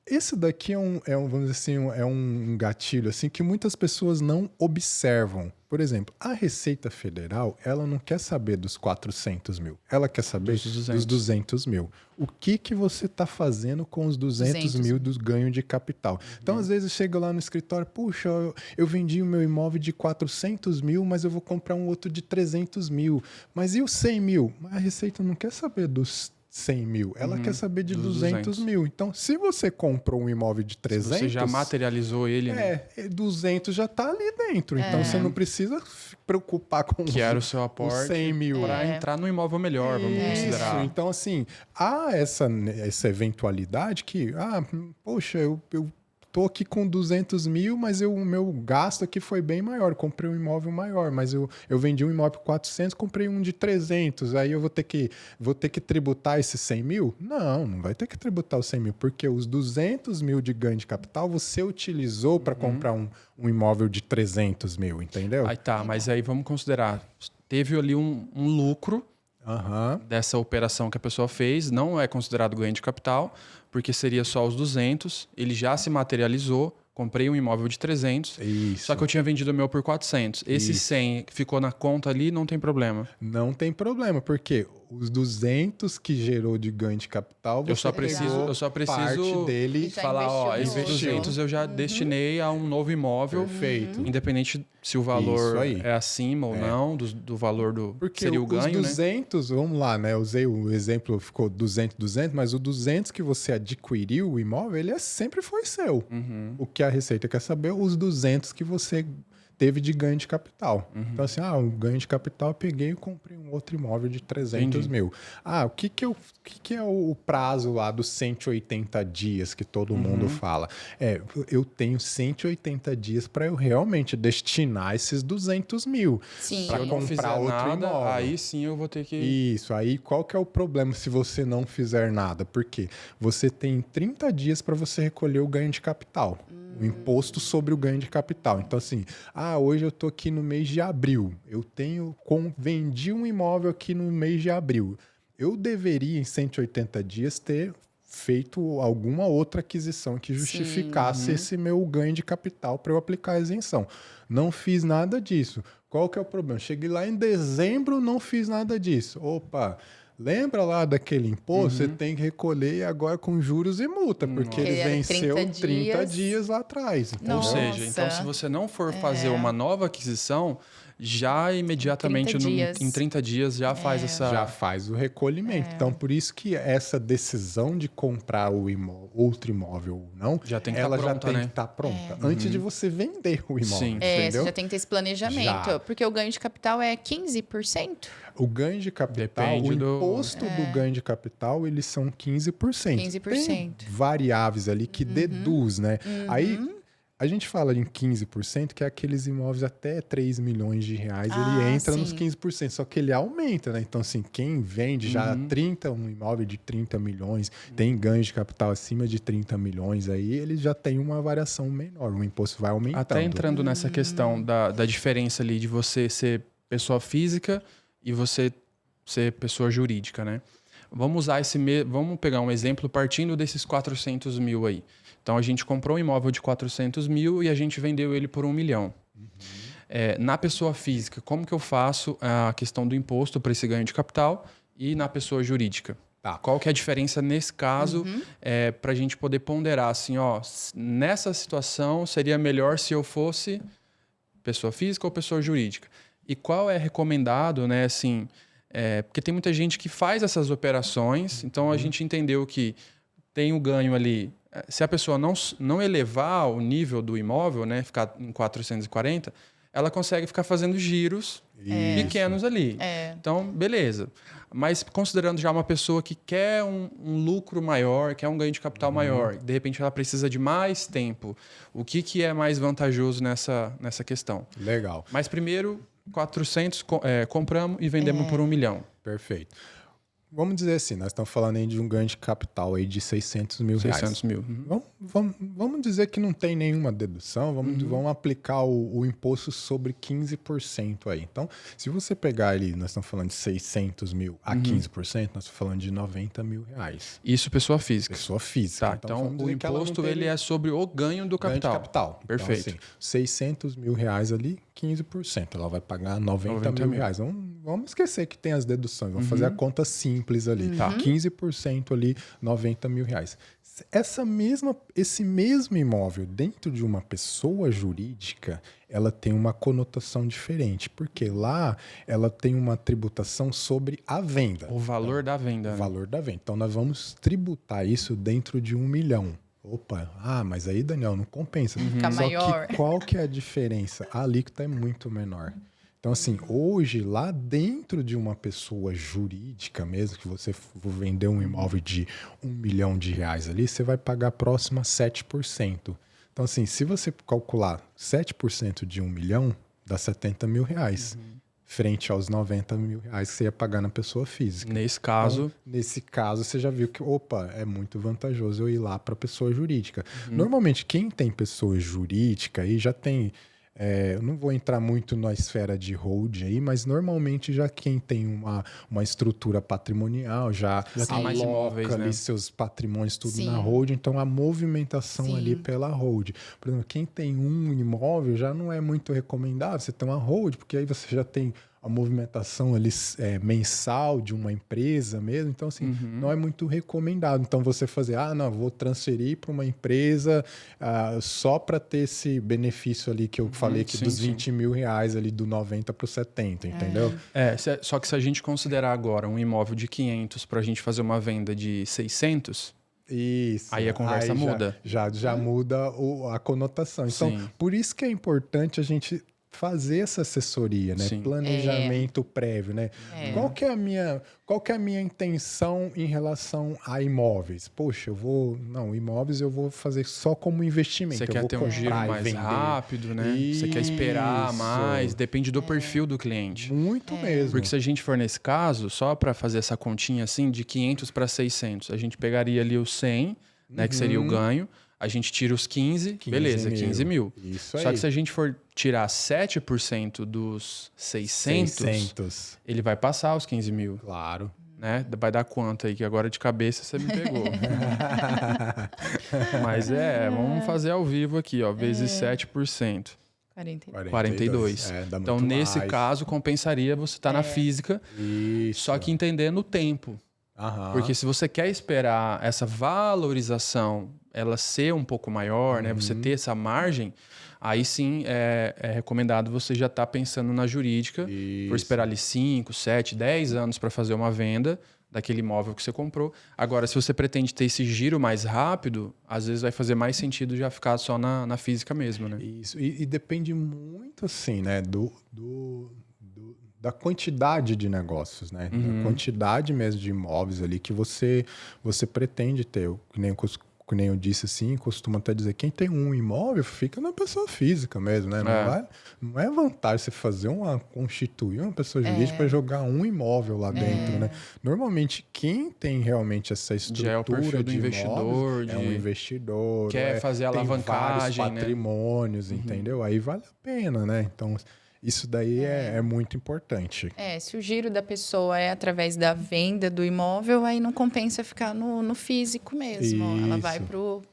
Esse daqui vamos dizer assim, é um gatilho assim, que muitas pessoas não observam. Por exemplo, a Receita Federal, ela não quer saber dos 400 mil. Ela quer saber dos 200 mil. O que você está fazendo com os 200 mil do ganho de capital? Então, às vezes, chega lá no escritório, puxa, eu vendi o meu imóvel de 400 mil, mas eu vou comprar um outro de 300 mil. Mas e os 100 mil? A Receita não quer saber dos 100 mil, ela quer saber de 200 mil. Então, se você comprou um imóvel de 300... Se você já materializou ele, né? 200 já está ali dentro. Então, você não precisa se preocupar com que era o seu aporte os 100 mil. Para entrar no imóvel melhor, vamos considerar. Então, assim, há essa eventualidade que, poxa, eu tô aqui com 200 mil, mas o meu gasto aqui foi bem maior. Comprei um imóvel maior, mas eu vendi um imóvel por 400, comprei um de 300. Aí eu vou ter que tributar esses 100 mil? Não vai ter que tributar os 100 mil, porque os 200 mil de ganho de capital você utilizou para comprar um imóvel de 300 mil, entendeu? Aí tá, mas aí vamos considerar. Teve ali um lucro dessa operação que a pessoa fez, não é considerado ganho de capital, porque seria só os 200, ele já se materializou, comprei um imóvel de 300, só que eu tinha vendido o meu por 400. Esse 100 que ficou na conta ali, não tem problema. Não tem problema, porque os 200 que gerou de ganho de capital, eu só preciso parte dele falar, esses 200 eu já destinei a um novo imóvel. Perfeito. Independente se o valor é acima ou não do valor porque seria o ganho, os 200, vamos lá, né? Eu usei o exemplo, ficou 200, mas o 200 que você adquiriu o imóvel, ele sempre foi seu. O que a Receita quer saber, os 200 que você teve de ganho de capital. Então, assim, o ganho de capital eu peguei e comprei um outro imóvel de 300 mil. O que é o prazo lá dos 180 dias que todo mundo fala? Eu tenho 180 dias para eu realmente destinar esses 200 mil para comprar outro imóvel. Aí sim eu vou ter que... Isso, aí qual que é o problema se você não fizer nada? Porque você tem 30 dias para você recolher o ganho de capital. O imposto sobre o ganho de capital. Então, assim, hoje eu estou aqui no mês de abril. Eu vendi um imóvel aqui no mês de abril. Eu deveria, em 180 dias, ter feito alguma outra aquisição que justificasse esse meu ganho de capital para eu aplicar a isenção. Não fiz nada disso. Qual que é o problema? Cheguei lá em dezembro, não fiz nada disso. Opa! Lembra lá daquele imposto? Você tem que recolher agora com juros e multa, porque ele venceu 30 dias lá atrás. Ou seja, então se você não for fazer uma nova aquisição, já imediatamente em 30 dias já faz essa... Já faz o recolhimento. Então, por isso que essa decisão de comprar outro imóvel ou não, já tem que ela pronta, já tem que estar pronta antes de você vender o imóvel. Sim. Entendeu? Você já tem que ter esse planejamento. Porque o ganho de capital é 15%. O ganho de capital, o imposto do ganho de capital, eles são 15%. 15%. Tem variáveis ali que deduz, né? Aí, a gente fala em 15%, que é aqueles imóveis até 3 milhões de reais, ele entra nos 15%, só que ele aumenta, né? Então, assim, quem vende já um imóvel de 30 milhões, tem ganho de capital acima de 30 milhões, aí ele já tem uma variação menor, o imposto vai aumentando. Até entrando nessa questão da diferença ali de você ser pessoa física e você ser pessoa jurídica, né? Vamos usar vamos pegar um exemplo partindo desses 400 mil aí. Então, a gente comprou um imóvel de 400 mil e a gente vendeu ele por 1 milhão. Na pessoa física, como que eu faço a questão do imposto para esse ganho de capital e na pessoa jurídica? Tá. Qual que é a diferença nesse caso para a gente poder ponderar assim, ó, nessa situação seria melhor se eu fosse pessoa física ou pessoa jurídica? E qual é recomendado, né, assim, porque tem muita gente que faz essas operações, então a gente entendeu que tem o ganho ali. Se a pessoa não elevar o nível do imóvel, né, ficar em 440, ela consegue ficar fazendo giros pequenos ali. Então, beleza. Mas considerando já uma pessoa que quer um lucro maior, quer um ganho de capital maior, de repente ela precisa de mais tempo, o que é mais vantajoso nessa questão? Legal. Mas primeiro, 400 compramos e vendemos por 1 milhão. Perfeito. Vamos dizer assim, nós estamos falando aí de um ganho de capital aí de 600 mil reais. 600 mil. Vamos dizer que não tem nenhuma dedução, vamos aplicar o imposto sobre 15% aí. Então, se você pegar ali, nós estamos falando de 600 mil a 15%, nós estamos falando de 90 mil reais. Isso, pessoa física. Pessoa física. Tá, então o imposto ele é sobre o ganho do capital. Ganho de capital. Perfeito. Então, assim, 600 mil reais ali, 15%. Ela vai pagar 90 mil reais. Vamos esquecer que tem as deduções. Vamos fazer a conta simples ali. Tá. 15% ali, 90 mil reais. Esse mesmo imóvel dentro de uma pessoa jurídica, ela tem uma conotação diferente. Porque lá ela tem uma tributação sobre a venda. O valor da venda. O valor da venda. Então nós vamos tributar isso dentro de 1 milhão. Opa, mas aí, Daniel, não compensa. Fica maior. Que qual que é a diferença? A alíquota é muito menor. Então, assim, hoje, lá dentro de uma pessoa jurídica mesmo, que você for vender um imóvel de 1 milhão de reais ali, você vai pagar próximo a 7%. Então, assim, se você calcular 7% de 1 milhão, dá 70 mil reais. Frente aos 90 mil reais que você ia pagar na pessoa física. Nesse caso... Então, nesse caso, você já viu que, é muito vantajoso eu ir lá para a pessoa jurídica. Normalmente, quem tem pessoa jurídica aí já tem... eu não vou entrar muito na esfera de hold aí, mas normalmente já quem tem uma estrutura patrimonial já tem mais imóveis, ali né? seus patrimônios tudo na hold, então a movimentação ali pela hold. Por exemplo, quem tem um imóvel já não é muito recomendável você ter uma hold, porque aí você já tem a movimentação ali mensal de uma empresa mesmo, então assim, não é muito recomendado. Então você fazer, vou transferir para uma empresa só para ter esse benefício ali que eu falei que dos 20 mil reais ali do 90 para o 70, entendeu? Só que se a gente considerar agora um imóvel de 500 para a gente fazer uma venda de 600... Isso. Aí a conversa muda. Já muda a conotação. Então, por isso que é importante a gente fazer essa assessoria, né? Planejamento prévio, né? Qual que é a minha intenção em relação a imóveis? Poxa, imóveis eu vou fazer só como investimento. Você quer ter um giro mais rápido, né? Você quer esperar mais, depende do perfil do cliente. Muito mesmo. Porque se a gente for nesse caso, só para fazer essa continha assim, de 500 para 600, a gente pegaria ali os 100, né, que seria o ganho. A gente tira os 15 beleza, 15 mil. Isso aí. Só que se a gente for tirar 7% dos 600, ele vai passar os 15 mil. Claro. Né? Vai dar quanto aí? Que agora de cabeça você me pegou. Mas vamos fazer ao vivo aqui, ó, vezes 7%. 42. Então, nesse caso, compensaria você estar na física, só que entendendo o tempo. Porque se você quer esperar essa valorização ela ser um pouco maior, né? Você ter essa margem, aí sim é recomendado você já estar pensando na jurídica, por esperar ali 5, 7, 10 anos para fazer uma venda daquele imóvel que você comprou. Agora, se você pretende ter esse giro mais rápido, às vezes vai fazer mais sentido já ficar só na física mesmo, né? Isso, e depende muito, assim, né, da quantidade de negócios, né? Da quantidade mesmo de imóveis ali que você pretende ter. Que nem eu disse assim, costumo até dizer, quem tem um imóvel fica na pessoa física mesmo, né? Não é vantagem você constituir uma pessoa jurídica para jogar um imóvel lá dentro, né? Normalmente, quem tem realmente essa estrutura já é o perfil do investidor, é um investidor, quer fazer alavancagem, tem vários patrimônios, entendeu? Aí vale a pena, né? Então, Isso daí é muito importante. Se o giro da pessoa é através da venda do imóvel, aí não compensa ficar no físico mesmo. Ela vai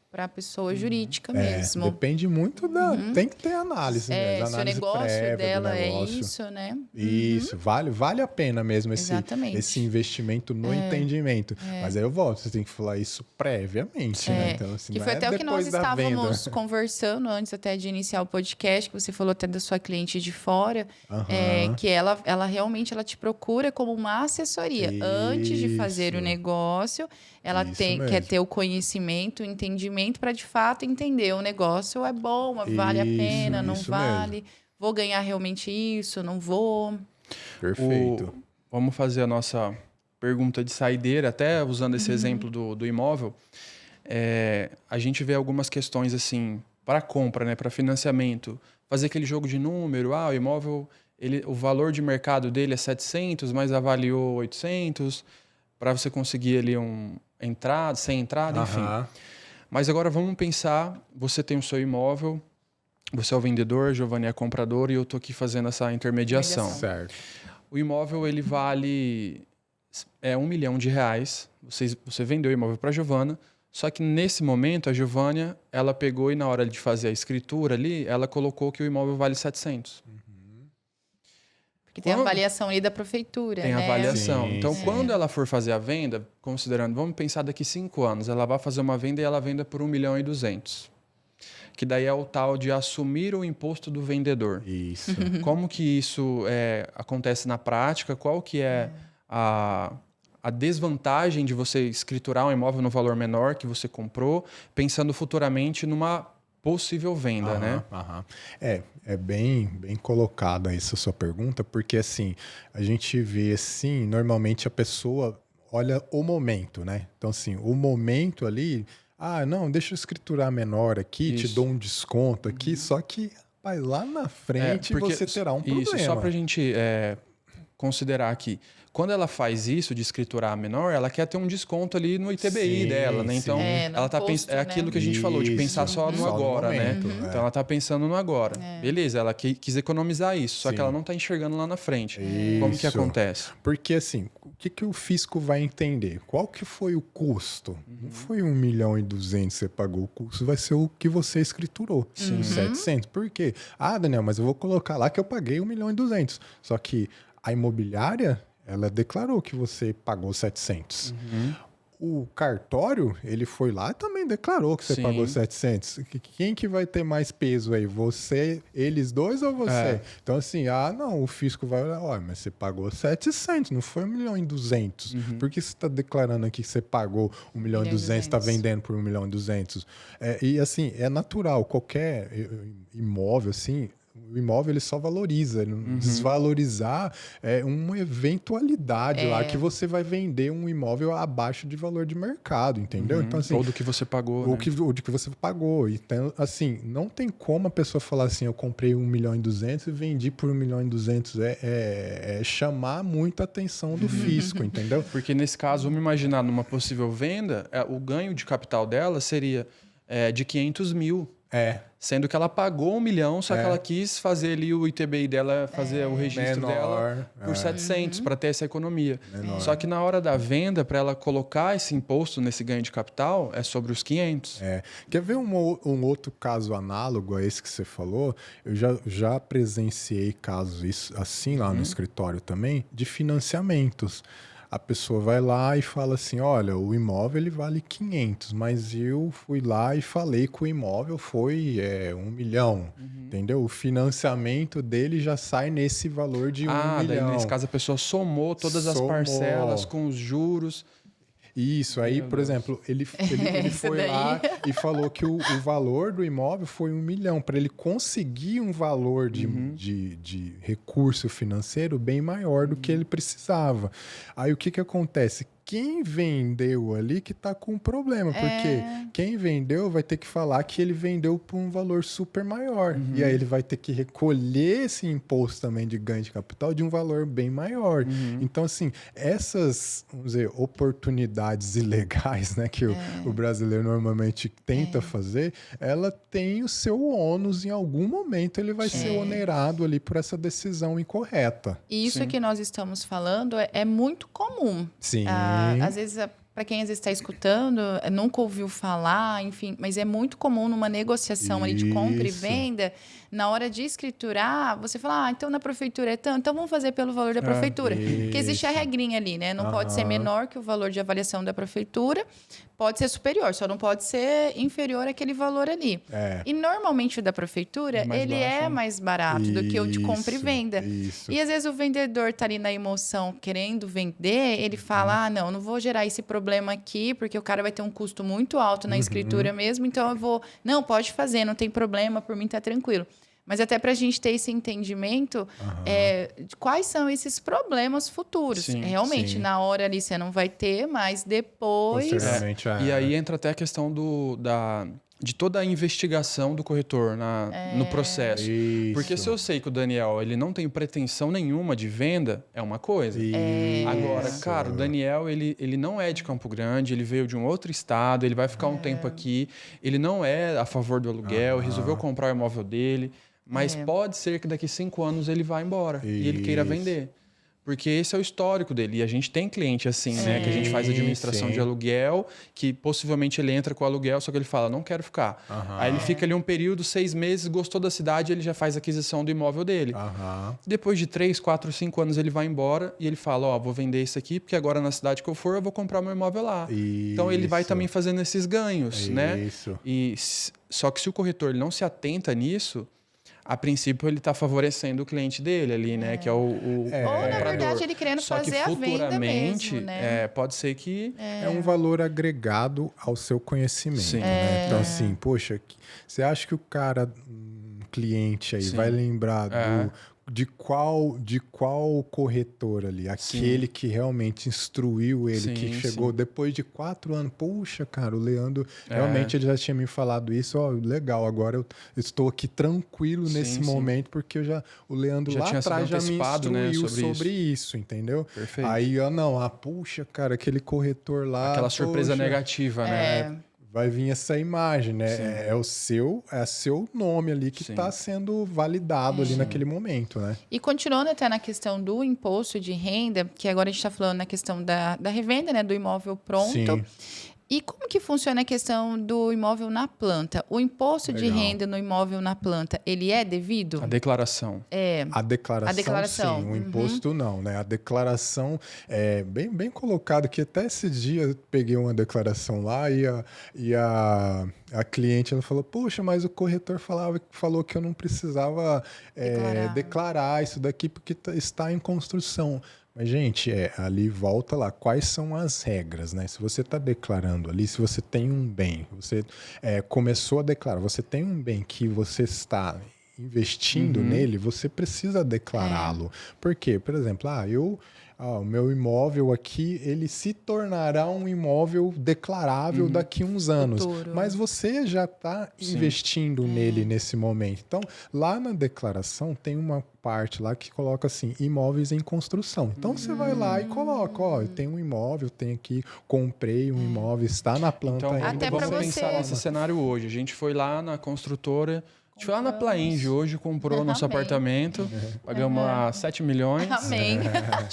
para a pessoa jurídica mesmo. Depende muito tem que ter análise mesmo. Se o negócio dela é isso, né? Isso, vale a pena mesmo esse investimento no entendimento. Mas aí eu volto, você tem que falar isso previamente, né? Então, assim, que foi até o que nós estávamos conversando antes até de iniciar o podcast, que você falou até da sua cliente de fora, que ela realmente ela te procura como uma assessoria. Antes de fazer o negócio, ela quer ter o conhecimento, o entendimento para de fato entender o negócio é bom, vale a pena, não vale, vou ganhar realmente isso, não vou. Perfeito. Vamos fazer a nossa pergunta de saideira, até usando esse exemplo do imóvel. A gente vê algumas questões assim, para compra, né, para financiamento, fazer aquele jogo de número, o imóvel, o valor de mercado dele é 700, mas avaliou 800, para você conseguir ali sem entrada, enfim. Mas agora vamos pensar, você tem o seu imóvel, você é o vendedor, Giovanni é comprador e eu estou aqui fazendo essa intermediação. Certo. O imóvel ele vale R$1 milhão. Você vendeu o imóvel para a Giovana, só que nesse momento a Giovânia, ela pegou e na hora de fazer a escritura ali, ela colocou que o imóvel vale 700. Porque tem a avaliação ali da prefeitura, Tem né? avaliação. Então, quando ela for fazer a venda, considerando, vamos pensar daqui 5 anos, ela vai fazer uma venda e ela venda por 1.200.000. Que daí é o tal de assumir o imposto do vendedor. Isso. Como que isso acontece na prática? Qual que é a desvantagem de você escriturar um imóvel no valor menor que você comprou, pensando futuramente numa possível venda, né? É bem colocada essa sua pergunta, porque assim, a gente vê assim, normalmente a pessoa olha o momento, né? Então assim, o momento ali, não, deixa eu escriturar menor aqui, te dou um desconto aqui, só que lá na frente você terá um problema. Isso, só pra gente considerar aqui. Quando ela faz isso de escriturar menor, ela quer ter um desconto ali no ITBI dela, né? Então, ela tá pensando, aquilo que a gente falou, de pensar só no agora, né? Então, ela tá pensando no agora. Beleza, ela quis economizar isso, só que ela não tá enxergando lá na frente. Como que acontece? Porque, assim, o que o fisco vai entender? Qual que foi o custo? Não foi 1.200.000 que você pagou, o custo vai ser o que você escriturou, 700. Por quê? Daniel, mas eu vou colocar lá que eu paguei 1.200.000. Só que a imobiliária, ela declarou que você pagou 700. O cartório, ele foi lá e também declarou que você pagou 700. Quem que vai ter mais peso aí? Você, eles dois ou você? Então, assim, não, o fisco vai olhar, mas você pagou 700, não foi 1.200.000. Por que você está declarando aqui que você pagou 1.200.000, está vendendo por 1.200.000? E, assim, é natural, qualquer imóvel, assim, o imóvel ele só valoriza. Desvalorizar é uma eventualidade lá que você vai vender um imóvel abaixo de valor de mercado, entendeu? Então, assim, ou do que você pagou. Ou do que você pagou. Então, assim, não tem como a pessoa falar assim, eu comprei 1.200.000 e vendi por 1.200.000. É chamar muito a atenção do fisco, entendeu? Porque nesse caso, vamos imaginar numa possível venda, o ganho de capital dela seria de 500.000. Sendo que ela pagou 1 milhão, só que ela quis fazer ali o ITBI dela, fazer o registro dela por 700 para ter essa economia. Só que na hora da venda, para ela colocar esse imposto nesse ganho de capital, é sobre os 500. Quer ver um outro caso análogo a esse que você falou? Eu já presenciei casos assim lá no escritório também, de financiamentos. A pessoa vai lá e fala assim, olha, o imóvel ele vale 500, mas eu fui lá e falei que o imóvel foi 1 milhão, entendeu? O financiamento dele já sai nesse valor de 1 milhão. Daí, nesse caso a pessoa somou todas as parcelas com os juros. Isso, aí, por exemplo, ele foi lá e falou que o valor do imóvel foi 1 milhão, para ele conseguir um valor de recurso financeiro bem maior do que ele precisava. Aí o que acontece? quem vendeu ali que tá com um problema, porque quem vendeu vai ter que falar que ele vendeu por um valor super maior. E aí ele vai ter que recolher esse imposto também de ganho de capital de um valor bem maior. Então, assim, essas, vamos dizer, oportunidades ilegais, né, que o brasileiro normalmente tenta fazer, ela tem o seu ônus, em algum momento ele vai ser onerado ali por essa decisão incorreta. E isso que nós estamos falando é muito comum. Sim. Às vezes, para quem às vezes está escutando, nunca ouviu falar, enfim, mas é muito comum numa negociação ali de compra e venda, na hora de escriturar, você fala, então na prefeitura é tanto, então vamos fazer pelo valor da prefeitura. Porque existe a regrinha ali, né? Não pode ser menor que o valor de avaliação da prefeitura, pode ser superior, só não pode ser inferior àquele valor ali. E normalmente o da prefeitura, ele é mais barato do que o de compra e venda. E às vezes o vendedor tá ali na emoção querendo vender, ele fala, não vou gerar esse problema aqui, porque o cara vai ter um custo muito alto na escritura mesmo, então eu vou... Não, pode fazer, não tem problema, por mim tá tranquilo. Mas até para a gente ter esse entendimento de quais são esses problemas futuros. Realmente, na hora ali você não vai ter, mas depois... E aí entra até a questão de toda a investigação do corretor no processo. Porque se eu sei que o Daniel ele não tem pretensão nenhuma de venda, é uma coisa. Agora, cara, o Daniel ele não é de Campo Grande, ele veio de um outro estado, ele vai ficar um tempo aqui, ele não é a favor do aluguel, resolveu comprar o imóvel dele, mas pode ser que daqui 5 anos ele vá embora e ele queira vender. Porque esse é o histórico dele. E a gente tem cliente assim, né? Que a gente faz administração de aluguel, que possivelmente ele entra com o aluguel, só que ele fala, não quero ficar. Aí ele fica ali um período, 6 meses, gostou da cidade, ele já faz a aquisição do imóvel dele. Depois de 3, 4, 5 anos ele vai embora e ele fala, vou vender isso aqui, porque agora na cidade que eu for, eu vou comprar meu imóvel lá. Então ele vai também fazendo esses ganhos, né? Só que se o corretor ele não se atenta nisso, a princípio ele está favorecendo o cliente dele ali, né? Que é o comprador. Ou, na verdade, ele querendo fazer a venda mesmo, né? Pode ser que... É um valor agregado ao seu conhecimento, né? Então, assim, poxa, você acha que o cara, um cliente aí, vai lembrar de qual corretor ali? Aquele que realmente instruiu ele, que chegou depois de 4 anos. Poxa, cara, o Leandro, realmente ele já tinha me falado isso. Legal, agora eu estou aqui tranquilo nesse momento, porque o Leandro já lá atrás já me instruiu sobre isso, entendeu? Perfeito. Aí, puxa, cara, aquele corretor lá... Aquela surpresa negativa, né? Vai vir essa imagem, né? É seu nome ali que está sendo validado ali naquele momento, né? E continuando até na questão do imposto de renda, que agora a gente está falando na questão da revenda, né? Do imóvel pronto. E como que funciona a questão do imóvel na planta? O imposto de renda no imóvel na planta, ele é devido? A declaração. A declaração, sim. O imposto não, né? A declaração é bem colocado, que até esse dia eu peguei uma declaração lá e a cliente ela falou, poxa, mas o corretor falou que eu não precisava declarar isso daqui porque está em construção. Mas, gente, ali volta lá, quais são as regras, né? Se você está declarando ali, se você tem um bem, você começou a declarar, você tem um bem que você está investindo nele, você precisa declará-lo. Por quê? Por exemplo, o meu imóvel aqui, ele se tornará um imóvel declarável daqui a uns anos. Futuro. Mas você já está investindo nele nesse momento. Então, lá na declaração tem uma parte lá que coloca assim, imóveis em construção. Então, você vai lá e coloca, eu tenho um imóvel, tenho aqui, comprei um imóvel, está na planta ainda. Até vamos pra pensar nesse cenário hoje. A gente foi lá na construtora... A gente foi lá na Plainge hoje, comprou nosso apartamento, pagamos 7 milhões. Amém.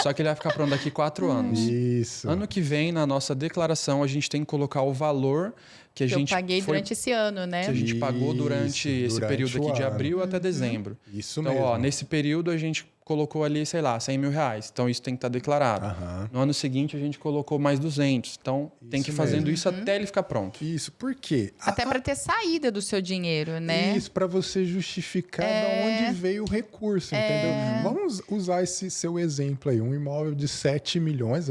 Só que ele vai ficar pronto daqui 4 anos. Isso. Ano que vem, na nossa declaração, a gente tem que colocar o valor que a gente paguei durante esse ano, né? Que a gente pagou durante esse período aqui de abril até dezembro. Isso então, mesmo. Nesse período a gente colocou ali, sei lá, 100 mil reais. Então, isso tem que estar declarado. No ano seguinte, a gente colocou mais 200. Então, tem que ir fazendo isso até ele ficar pronto. Isso, por quê? Até para ter saída do seu dinheiro, né? Isso, para você justificar de onde veio o recurso, entendeu? Vamos usar esse seu exemplo aí. Um imóvel de 7 milhões,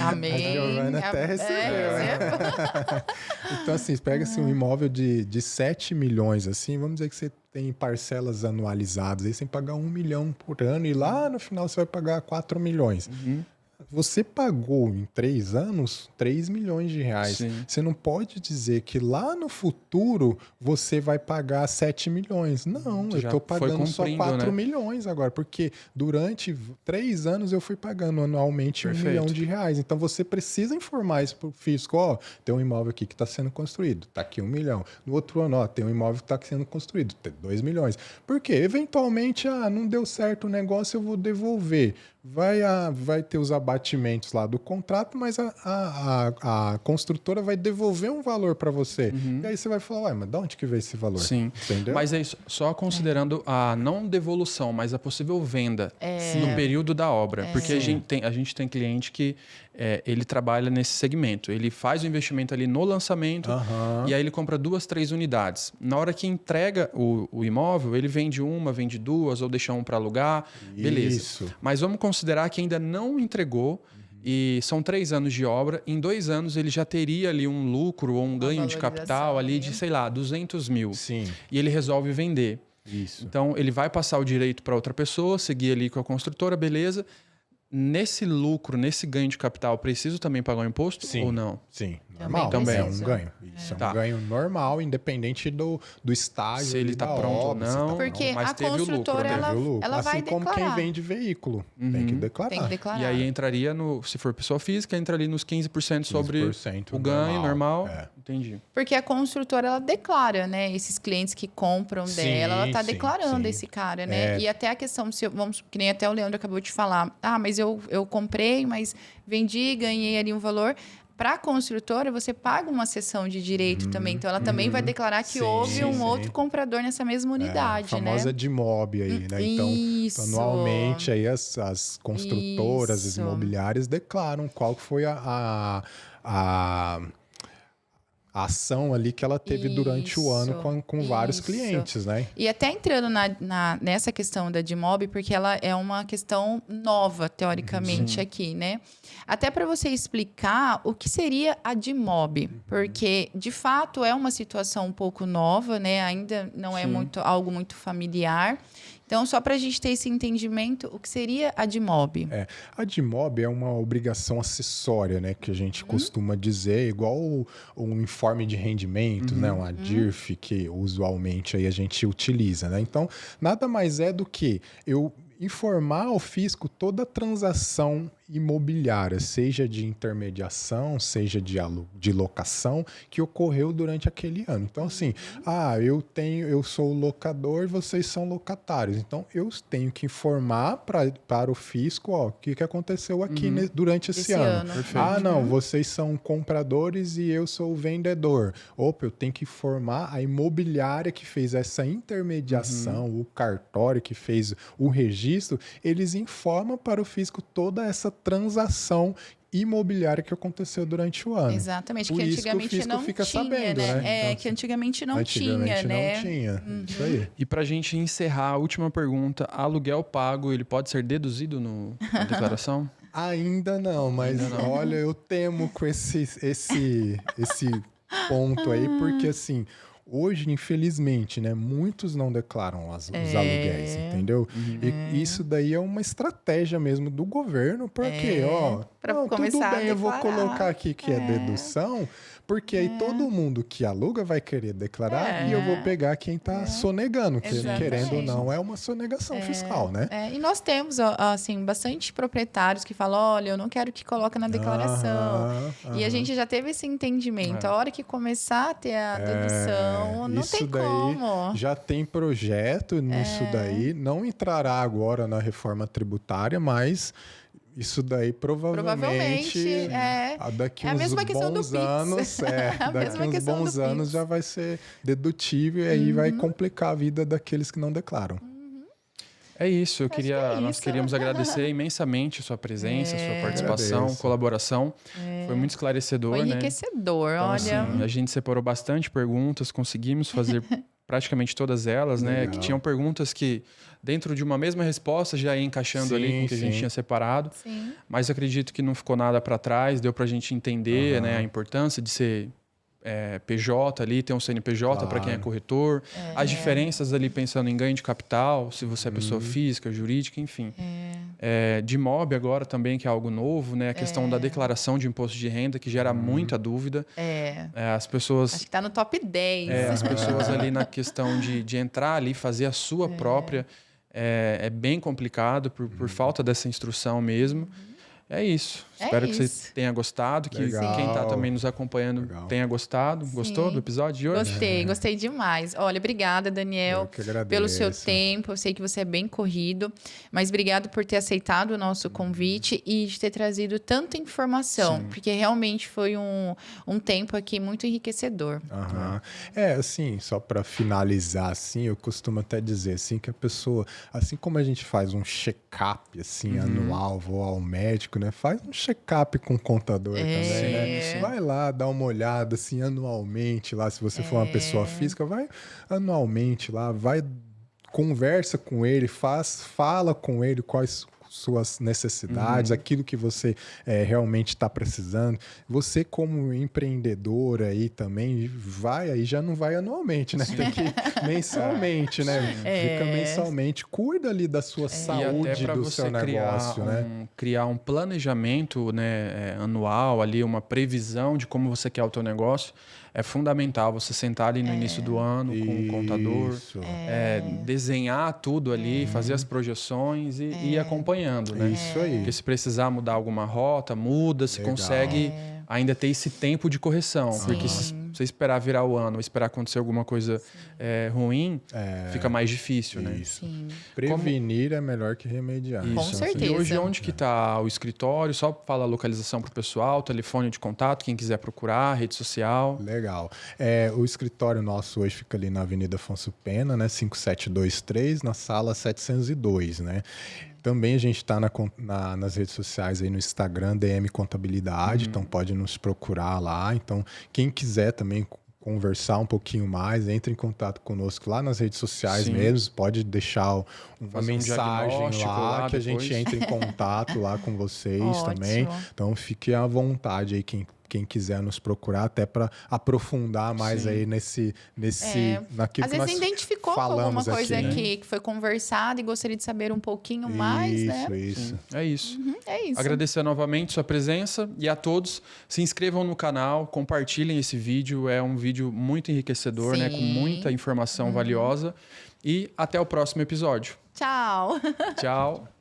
Amém. A Giovana até recebeu. Então, assim, pega um imóvel de 7 milhões, assim, vamos dizer que você tem parcelas anualizadas, aí você tem que pagar 1 milhão por ano e lá no final você vai pagar 4 milhões. você pagou em 3 anos 3 milhões de reais. Sim. Você não pode dizer que lá no futuro você vai pagar 7 milhões. Não, eu estou pagando só 4 milhões agora, porque durante 3 anos eu fui pagando anualmente R$1 milhão. Então você precisa informar isso para o fisco. Ó, tem um imóvel aqui que está sendo construído, está aqui 1 milhão. No outro ano, ó, tem um imóvel que está sendo construído, tem 2 milhões. Porque eventualmente, não deu certo o negócio, eu vou devolver. Vai ter os abatimentos lá do contrato, mas a construtora vai devolver um valor para você. E aí você vai falar, mas de onde que veio esse valor? Sim. Entendeu? Mas é isso, só considerando a não devolução, mas a possível venda no período da obra. Porque a gente tem cliente que ele trabalha nesse segmento. Ele faz o investimento ali no lançamento e aí ele compra 2, 3 unidades. Na hora que entrega o imóvel, ele vende uma, vende 2 ou deixa um para alugar. Beleza. Isso. Mas vamos considerar que ainda não entregou e são 3 anos de obra. Em 2 anos ele já teria ali um lucro ou um ganho de capital ali de, sei lá, 200 mil. Sim. E ele resolve vender. Isso. Então ele vai passar o direito para outra pessoa, seguir ali com a construtora, beleza. Nesse lucro, nesse ganho de capital, preciso também pagar o imposto ou não? Sim, normal. Também é um ganho. Isso é um ganho normal, independente do estágio. Se ele está pronto ou não. Porque mas a teve construtora, o lucro, ela vai assim declarar. como quem vende veículo. Tem que declarar. Tem que declarar. E aí entraria se for pessoa física, entra ali nos 15% sobre 15% o ganho normal. Entendi. Porque a construtora, ela declara, né? Esses clientes que compram dela, ela está declarando esse cara, né? E até a questão, que nem até o Leandro acabou de falar. Mas eu comprei, mas vendi, ganhei ali um valor. Para a construtora, você paga uma cessão de direito também. Então, ela também vai declarar que houve um outro comprador nessa mesma unidade, a famosa DIMOB aí, né? Então, anualmente, aí as construtoras, as imobiliárias declaram qual foi a ação ali que ela teve durante o ano com vários clientes, né? E até entrando nessa questão da DIMOB, porque ela é uma questão nova, teoricamente, aqui, né? Até para você explicar o que seria a DIMOB, porque, de fato, é uma situação um pouco nova, né? Ainda não é algo muito familiar. Então, só para a gente ter esse entendimento, o que seria a DIMOB? A DIMOB é uma obrigação acessória, né? Que a gente costuma dizer, igual um informe de rendimento, né? Uma DIRF, que usualmente aí a gente utiliza, né? Então, nada mais é do que eu informar ao fisco toda a transação imobiliária, seja de intermediação, seja de locação, que ocorreu durante aquele ano. Então, assim, eu sou locador, vocês são locatários. Então, eu tenho que informar para o fisco, o que aconteceu aqui durante esse ano. Não, vocês são compradores e eu sou o vendedor. Eu tenho que informar a imobiliária que fez essa intermediação, o cartório que fez o registro, eles informam para o fisco toda essa transação imobiliária que aconteceu durante o ano. Exatamente, que antigamente não fica tinha, sabendo, né? Que antigamente não tinha, né? Não tinha. Isso aí. E pra gente encerrar, a última pergunta, aluguel pago, ele pode ser deduzido na declaração? Ainda não, mas olha, eu temo com esse ponto aí, porque assim, hoje, infelizmente, né, muitos não declaram os aluguéis, entendeu? E isso daí é uma estratégia mesmo do governo, porque, tudo bem, eu vou colocar aqui que é dedução, porque aí todo mundo que aluga vai querer declarar e eu vou pegar quem está sonegando, que querendo ou não, é uma sonegação fiscal, né? E nós temos, assim, bastante proprietários que falam, olha, eu não quero que coloque na declaração. E a gente já teve esse entendimento. A hora que começar a ter a dedução, não tem como. Já tem projeto nisso daí, não entrará agora na reforma tributária, mas isso daí provavelmente daqui uns bons anos, daqui uns bons anos já vai ser dedutível e aí vai complicar a vida daqueles que não declaram. É isso, nós queríamos agradecer imensamente a sua presença, a sua participação, colaboração. Foi muito esclarecedor, Foi enriquecedor, né? Então, olha. Assim, a gente separou bastante perguntas, conseguimos fazer praticamente todas elas, né? Que tinham perguntas que, dentro de uma mesma resposta, já ia encaixando ali com o que a gente tinha separado. Sim. Mas acredito que não ficou nada para trás, deu para a gente entender, né, a importância de ser PJ ali, ter um CNPJ para quem é corretor, as diferenças ali pensando em ganho de capital, se você é pessoa física, jurídica, enfim. De MOB agora também, que é algo novo, né? A questão da declaração de imposto de renda, que gera muita dúvida. As pessoas... Acho que está no top 10. As pessoas ali na questão de entrar ali, fazer a sua própria... É bem complicado por falta dessa instrução mesmo. É isso. Espero que você tenha gostado, que quem está também nos acompanhando tenha gostado. Sim. Gostou do episódio de hoje? Gostei demais. Olha, obrigada, Daniel, pelo seu tempo. Eu sei que você é bem corrido, mas obrigado por ter aceitado o nosso convite e de ter trazido tanta informação, porque realmente foi um tempo aqui muito enriquecedor. Assim, só para finalizar, assim, eu costumo até dizer assim, que a pessoa, assim como a gente faz um check-up assim, anual, vou ao médico, né? Faz um check-up com o contador também, né? Vai lá, dá uma olhada assim anualmente lá, se você for uma pessoa física, vai anualmente lá, vai, conversa com ele, fala com ele quais suas necessidades, aquilo que você realmente está precisando. Você, como empreendedor aí também, aí já não vai anualmente, né? Tem que ir mensalmente, né? Fica mensalmente, cuida ali da sua saúde, do seu negócio, né? Criar um planejamento, né, anual, ali, uma previsão de como você quer o teu negócio. É fundamental você sentar ali no início do ano com o contador, desenhar tudo ali, fazer as projeções e ir acompanhando, né? Isso aí. Porque se precisar mudar alguma rota, muda, se consegue ainda ter esse tempo de correção. Porque se você esperar virar o ano ou esperar acontecer alguma coisa ruim, fica mais difícil, né? Sim. Prevenir é melhor que remediar. Com certeza. E hoje, onde que está o escritório? Só fala a localização para o pessoal, telefone de contato, quem quiser procurar, rede social. Legal. O escritório nosso hoje fica ali na Avenida Afonso Pena, né? 5723, na sala 702, né? Também a gente está nas redes sociais, aí no Instagram, DM Contabilidade, então pode nos procurar lá. Então, quem quiser também conversar um pouquinho mais, entre em contato conosco lá nas redes sociais mesmo, pode deixar uma mensagem lá que a gente entre em contato lá com vocês também. Então, fique à vontade aí, quem quiser nos procurar, até para aprofundar mais aí naquilo às que vezes identificou com alguma coisa aqui, que foi conversado e gostaria de saber um pouquinho mais, né? Isso. É isso. É isso. Agradecer novamente sua presença e a todos. Se inscrevam no canal, compartilhem esse vídeo. É um vídeo muito enriquecedor, né? Com muita informação valiosa. E até o próximo episódio. Tchau. Tchau.